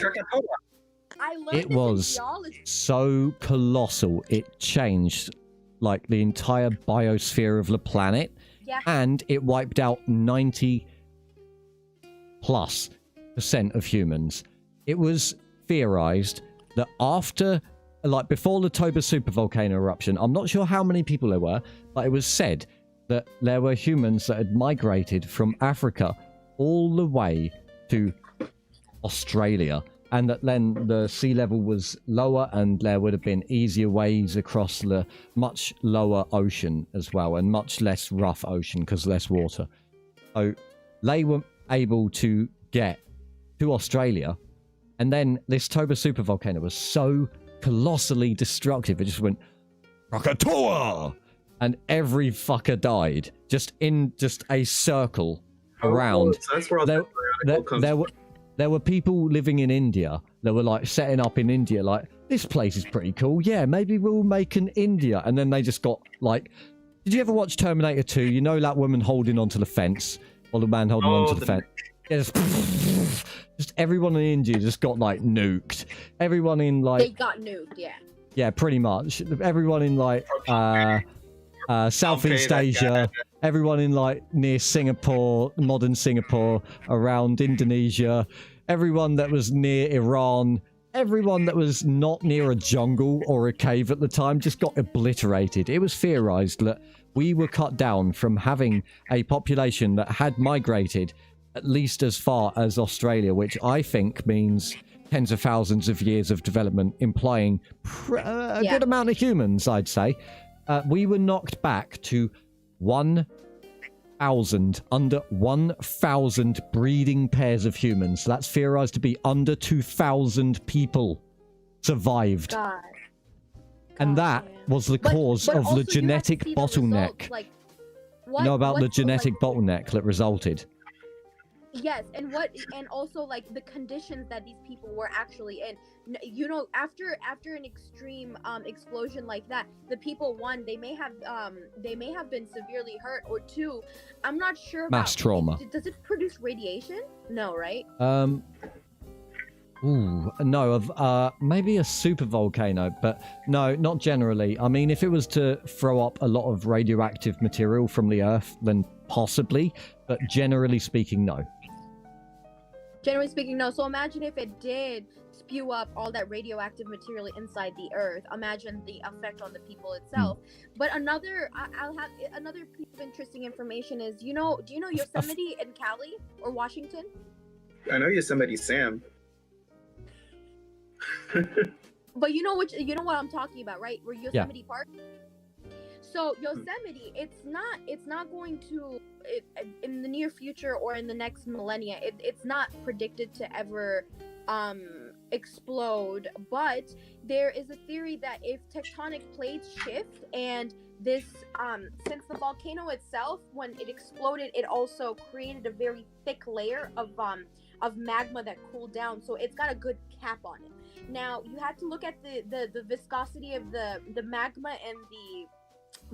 S3: I learned
S1: It
S3: this in
S1: was
S3: geology.
S1: so colossal. It changed like the entire biosphere of the planet,
S3: Yeah.
S1: and it wiped out 90+% of humans. It was theorized that after, like before the Toba supervolcano eruption, I'm not sure how many people there were, but it was said that there were humans that had migrated from Africa all the way to Australia, and that then the sea level was lower and there would have been easier ways across the much lower ocean as well, and much less rough ocean because less water. So they were able to get to Australia, and then this Toba supervolcano was so colossally destructive, it just went Krakatoa, and every fucker died just in just a circle around.
S8: So that's where all
S1: There-
S8: the comes
S1: There were people living in India that were like setting up in India, like, this place is pretty cool. Yeah, maybe we'll make an India. And then they just got like, did you ever watch Terminator 2? You know that woman holding onto the fence, or the man holding onto the fence? Yeah, just everyone in India just got like nuked. Everyone in
S3: They
S1: like,
S3: got nuked, yeah.
S1: yeah, pretty much. Everyone in like Southeast
S2: Okay, that
S1: Asia, everyone in like near Singapore, modern Singapore, around Indonesia, everyone that was near Iran, everyone that was not near a jungle or a cave at the time just got obliterated. It was theorized that we were cut down from having a population that had migrated at least as far as Australia, which I think means tens of thousands of years of development, implying a good amount of humans, I'd say. We were knocked back to 1,000, under 1,000 breeding pairs of humans. That's theorized to be under 2,000 people survived.
S3: God.
S1: And that was the cause
S3: but
S1: of
S3: also
S1: the
S3: you have to
S1: genetic
S3: see the
S1: bottleneck.
S3: results, like,
S1: You know about the
S3: what-
S1: genetic
S3: like,
S1: bottleneck that resulted?
S3: Yes, and also like the conditions that these people were actually in. You know, after an extreme explosion like that, the people, one, they may have been severely hurt, or two, I'm not sure about
S1: Mass trauma.
S3: Does it produce radiation? No, right?
S1: No, of maybe a super volcano, but no, not generally. I mean, if it was to throw up a lot of radioactive material from the Earth, then possibly, but generally speaking, no.
S3: Generally speaking, no. So imagine if it did spew up all that radioactive material inside the Earth. Imagine the effect on the people itself. But I'll have another piece of interesting information is, do you know Yosemite in Cali or Washington?
S8: I know Yosemite Sam.
S3: But you know what I'm talking about, right? Where Yosemite Park. So Yosemite, it's not going to in the near future or in the next millennia. It's not predicted to ever explode. But there is a theory that if tectonic plates shift and this since the volcano itself, when it exploded, it also created a very thick layer of magma that cooled down, so it's got a good cap on it. Now you have to look at the viscosity of the magma and the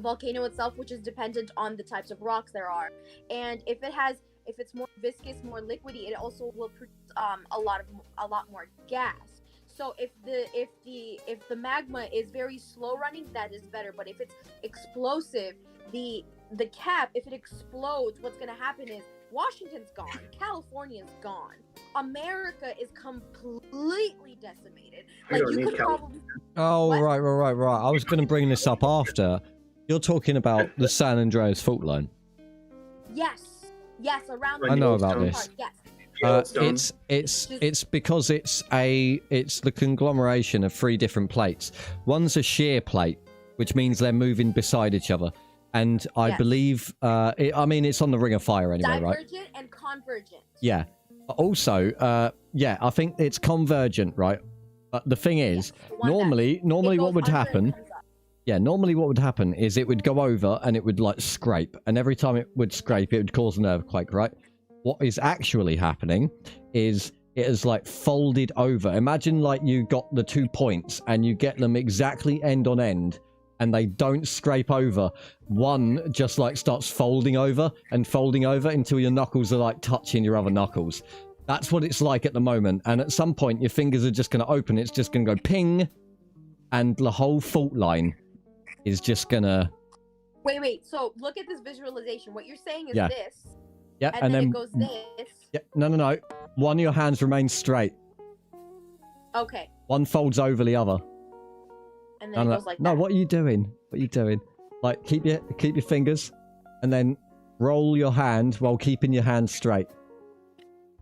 S3: volcano itself, which is dependent on the types of rocks there are, and if it's more viscous, more liquidy, it also will produce a lot more gas. So if the magma is very slow running, that is better. But if it's explosive, the cap, if it explodes, what's going to happen is Washington's gone, California's gone, America is completely decimated.
S8: We
S3: Like,
S8: don't
S3: you
S8: need
S3: could
S8: California.
S3: probably
S1: Oh,
S3: What?
S1: right. I was going to bring this up after. You're talking about the San Andreas fault line.
S3: yes around.
S8: I know
S1: about
S3: Park,
S1: this.
S3: Yes.
S8: Yellowstone.
S1: It's because it's the conglomeration of three different plates. One's a shear plate, which means they're moving beside each other, and I
S3: Yes.
S1: believe it's on the Ring of Fire anyway, right?
S3: Divergent and convergent.
S1: Yeah. Also, I think it's convergent, right? But the thing is,
S3: one
S1: normally
S3: it
S1: what
S3: goes
S1: would
S3: under and
S1: happen?
S3: comes up.
S1: Yeah, normally what would happen is it would go over and it would like scrape, and every time it would scrape, it would cause an earthquake, right? What is actually happening is it is like folded over. Imagine like you got the 2 points and you get them exactly end on end, and they don't scrape over. One just like starts folding over until your knuckles are like touching your other knuckles. That's what it's like at the moment. And at some point, your fingers are just going to open. It's just going to go ping, and the whole fault line is just going to...
S3: Wait. So look at this visualization. What you're saying is
S1: Yeah.
S3: this.
S1: Yeah,
S3: And then it goes this.
S1: Yeah, no. One of your hands remains straight.
S3: Okay.
S1: One folds over the other.
S3: And then it goes like that.
S1: No, what are you doing? Like, keep your fingers, and then roll your hand while keeping your hand straight.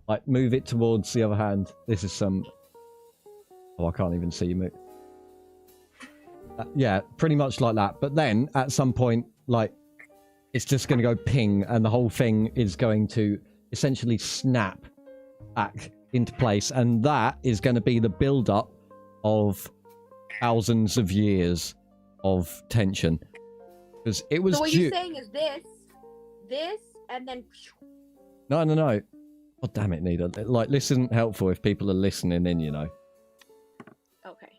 S1: Like, move it towards the other hand. This is some... Oh, I can't even see you move. Yeah, pretty much like that. But then, at some point, like, it's just going to go ping, and the whole thing is going to essentially snap back into place. And that is going to be the build-up of thousands of years of tension. Because it was...
S3: So what you're saying is this, and then...
S1: No. Oh, damn it, Nita. Like, this isn't helpful if people are listening in, you know.
S3: Okay.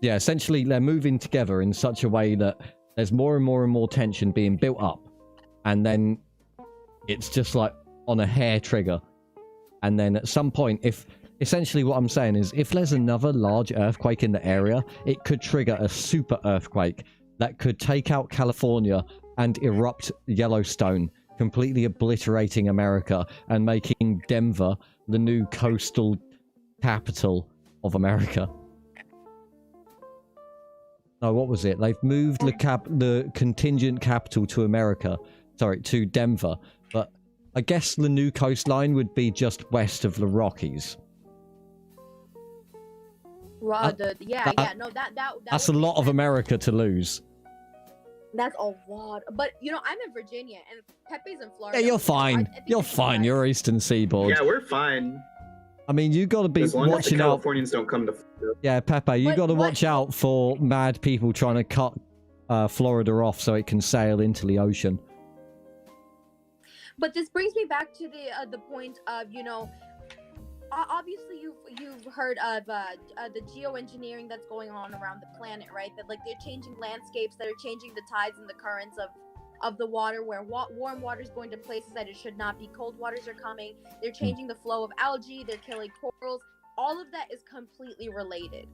S1: Yeah, essentially they're moving together in such a way that there's more and more tension being built up, and then it's just like on a hair trigger. And then at some point, if essentially what I'm saying is, if there's another large earthquake in the area, it could trigger a super earthquake that could take out California and erupt Yellowstone, completely obliterating America and making Denver the new coastal capital of America. No, what was it? They've moved the contingent capital to to Denver. But I guess the new coastline would be just west of the Rockies. That's a lot of America to lose.
S3: That's a lot. But, you know, I'm in Virginia, and Pepe's in Florida.
S1: Yeah, you're fine. You're fine. You're Eastern Seaboard.
S8: Yeah, we're fine.
S1: I mean, you got to be
S8: as long
S1: watching
S8: as the
S1: out.
S8: Californians don't come to Florida.
S1: Yeah, Pepe, you got to watch out for mad people trying to cut Florida off so it can sail into the ocean.
S3: But this brings me back to the point of, you know, obviously you've heard of the geoengineering that's going on around the planet, right? That like they're changing landscapes, that are changing the tides and the currents of the water, where warm water is going to places that it should not be. Cold waters are coming. They're changing the flow of algae. They're killing corals. All of that is completely related.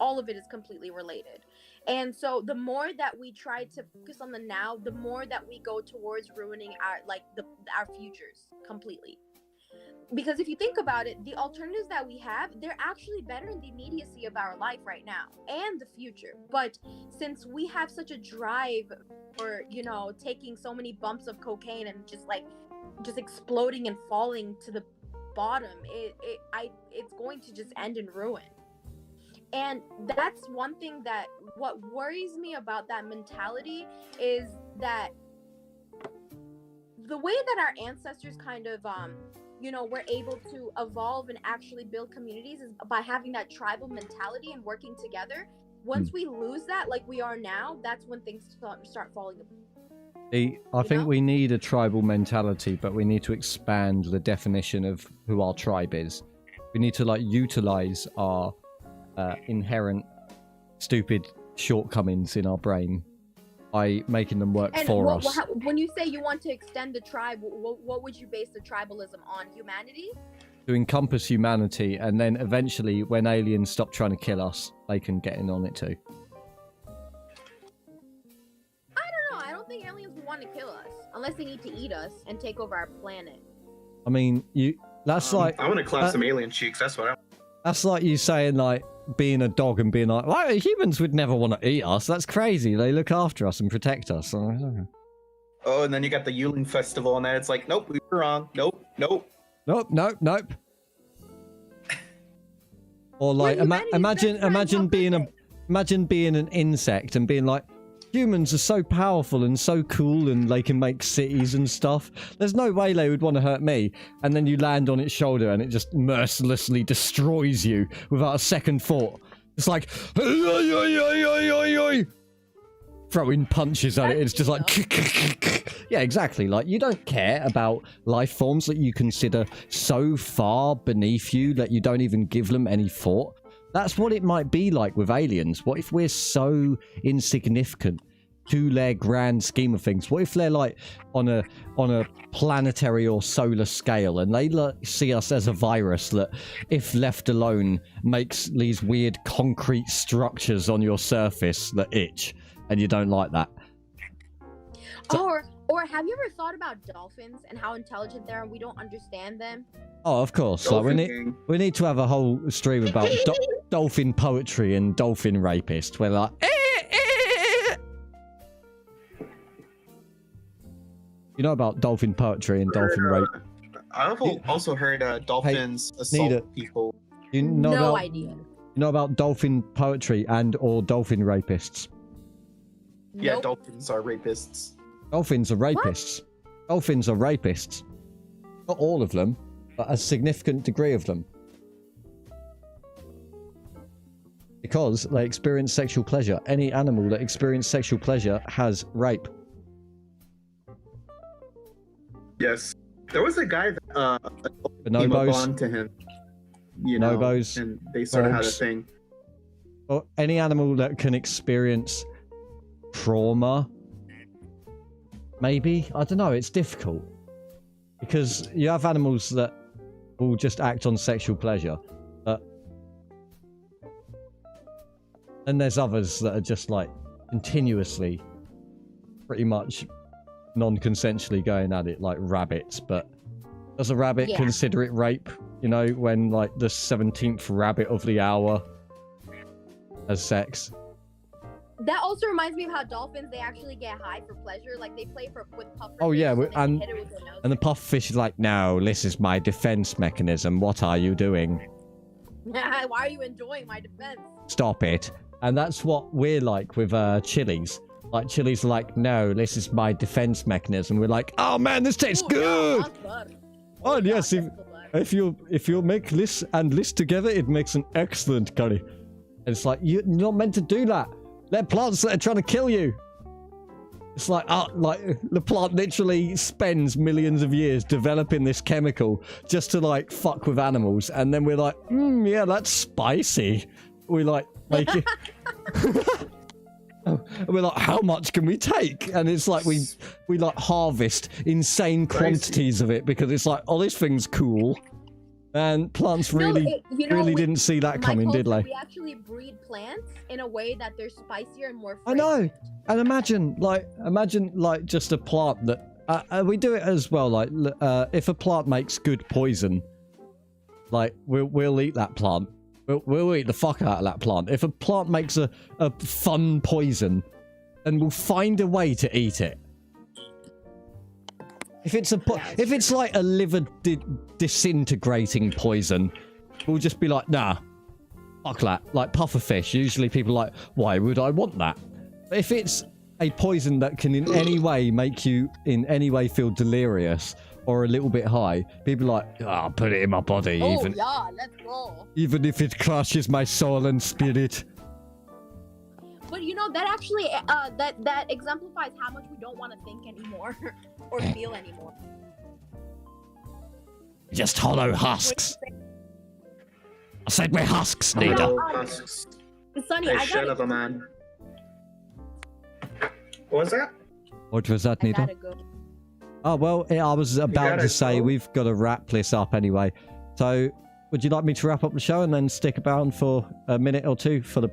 S3: All of it is completely related. And so the more that we try to focus on the now, the more that we go towards ruining our futures completely. Because if you think about it, the alternatives that we have, they're actually better in the immediacy of our life right now and the future. But since we have such a drive for, you know, taking so many bumps of cocaine and just exploding and falling to the bottom, it's going to just end in ruin. And that's one thing that what worries me about that mentality is that the way that our ancestors kind of you know, we're able to evolve and actually build communities is by having that tribal mentality and working together. Once we lose that, like we are now, that's when things start falling apart.
S1: I think we need a tribal mentality, but we need to expand the definition of who our tribe is. We need to like utilize our inherent stupid shortcomings in our brain by making them work for us.
S3: When you say you want to extend the tribe, what would you base the tribalism on? Humanity?
S1: To encompass humanity, and then eventually when aliens stop trying to kill us, they can get in on it too.
S3: I don't know. I don't think aliens would want to kill us unless they need to eat us and take over our planet.
S1: I mean, that's like...
S8: I want to clap some alien cheeks, that's what I...
S1: That's like you saying, like, being a dog and being like, well, humans would never want to eat us. That's crazy. They look after us and protect us.
S2: Oh, and then you got the Yuling Festival, and then it's like, nope, we were wrong. Nope.
S1: Or like, imagine being an insect and being like, Humans are so powerful and so cool, and they can make cities and stuff. There's no way they would want to hurt me. And then you land on its shoulder and it just mercilessly destroys you without a second thought. It's like, throwing punches at it. It's just like, yeah, exactly. Like, you don't care about life forms that you consider so far beneath you that you don't even give them any thought. That's what it might be like with aliens. What if we're so insignificant to their grand scheme of things? What if they're like on a planetary or solar scale, and they see us as a virus that, if left alone, makes these weird concrete structures on your surface that itch, and you don't like that?
S3: Or have you ever thought about dolphins and how intelligent they are and we don't understand them?
S1: Oh, of course. Like, we need to have a whole stream about dolphin poetry and dolphin rapists. We're like, you know about dolphin poetry and dolphin rape?
S2: I've also heard dolphins assault people.
S1: You know
S3: No idea.
S1: You know about dolphin poetry and or dolphin rapists?
S2: Yeah,
S3: Nope.
S2: dolphins are rapists.
S1: Dolphins are rapists. What? Dolphins are rapists. Not all of them, but a significant degree of them. Because they experience sexual pleasure. Any animal that experiences sexual pleasure has rape.
S8: Yes. There was a guy that
S1: Bonobos.
S8: on to him. You know,
S1: Bonobos,
S8: and they sort of had a
S1: dogs.
S8: thing.
S1: Or any animal that can experience trauma. Maybe? I don't know, it's difficult. Because you have animals that will just act on sexual pleasure. And there's others that are just like continuously pretty much non-consensually going at it, like rabbits. But does a rabbit consider it rape? You know, when like the 17th rabbit of the hour has sex?
S3: That also reminds me of how dolphins, they actually get high for pleasure. Like, they play with pufferfish.
S1: Oh, yeah,
S3: so they can
S1: and
S3: hit it with their nose.
S1: the pufferfish is like, no, this is my defense mechanism. What are you doing?
S3: Why are you enjoying my defense?
S1: Stop it. And that's what we're like with chilies. Like, chilies are like, no, this is my defense mechanism. We're like, oh man, this tastes good. Oh yes, if you make this and this together, it makes an excellent curry. And it's like, you're not meant to do that. They're plants that are trying to kill you. It's like, the plant literally spends millions of years developing this chemical just to like fuck with animals, and then we're like, yeah, that's spicy. We like make it. And we're like, how much can we take? And it's like we like harvest insane quantities of it because it's like, oh, this thing's cool. And plants really didn't see that coming, did they?
S3: We actually breed plants in a way that they're spicier and more
S1: I
S3: fragrant.
S1: know. And imagine just a plant that we do it as well. Like, if a plant makes good poison, like we'll eat that plant. We'll eat the fuck out of that plant. If a plant makes a fun poison, then we'll find a way to eat it. If it's like a liver disintegrating poison, we'll just be like, nah, fuck that. Like pufferfish, usually people are like, why would I want that? But if it's a poison that can in any way make you in any way feel delirious or a little bit high, people are like, I'll put it in my body.
S3: Oh, yeah, let's go.
S1: Even if it crushes my soul and spirit.
S3: But you know, that actually, that exemplifies how much we don't want to think anymore or feel anymore.
S1: Just hollow husks. I said we're husks, Nita.
S8: Husks.
S3: Sonny,
S8: Hey,
S3: I
S8: shut
S3: gotta
S8: up, man. What was that?
S1: What was that, Nita?
S3: go.
S1: Oh, well, I was about to say we've got to wrap this up anyway. So, would you like me to wrap up the show and then stick about for a minute or two for the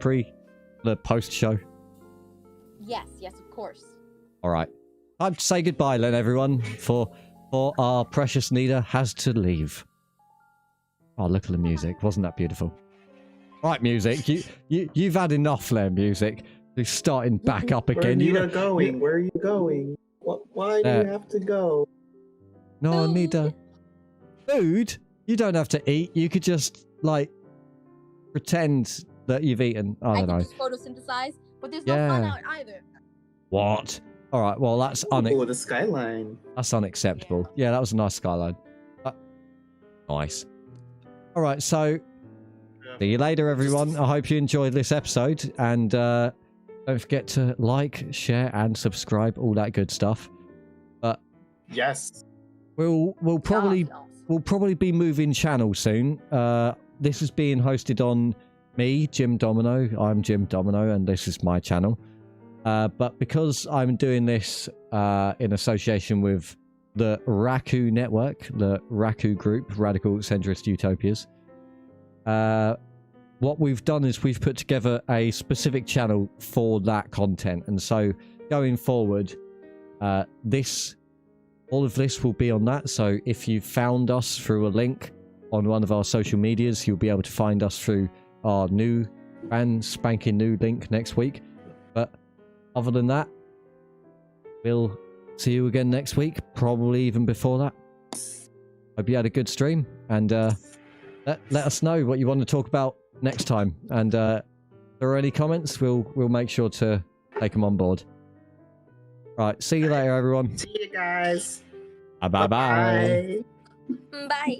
S1: post show?
S3: Yes, of course.
S1: All right. Time to say goodbye then, everyone, for our precious Nita has to leave. Oh, look at the music. Wasn't that beautiful? Right, music. You've had enough there, music. You're starting back up again.
S8: Where are you going? Where are you going? Why do you have to go?
S1: No,
S3: Food.
S1: Nita. Food? You don't have to eat. You could just, like, pretend that you've eaten. I don't know.
S3: can just photosynthesize, but there's no fun out either.
S1: What? All right. Well, that's
S2: Oh, the skyline.
S1: that's unacceptable. Yeah, that was a nice skyline. Nice. All right. So, see you later, everyone. I hope you enjoyed this episode, and don't forget to like, share, and subscribe. All that good stuff. But
S2: Yes.
S1: we'll probably be moving channel soon. This is being hosted on me, Jimdomino. I'm Jimdomino, and this is my channel. But because I'm doing this in association with the Raku Network, the Raku Group, Radical Centrist Utopias, what we've done is we've put together a specific channel for that content. And so going forward, all of this will be on that. So if you found us through a link on one of our social medias, you'll be able to find us through our new and spanking new link next week. But other than that, we'll see you again next week, probably even before that. Hope you had a good stream, and let us know what you want to talk about next time. And if there are any comments, we'll make sure to take them on board. Right, see you later, everyone.
S8: See you guys.
S1: Bye bye.
S8: Bye.
S3: Bye.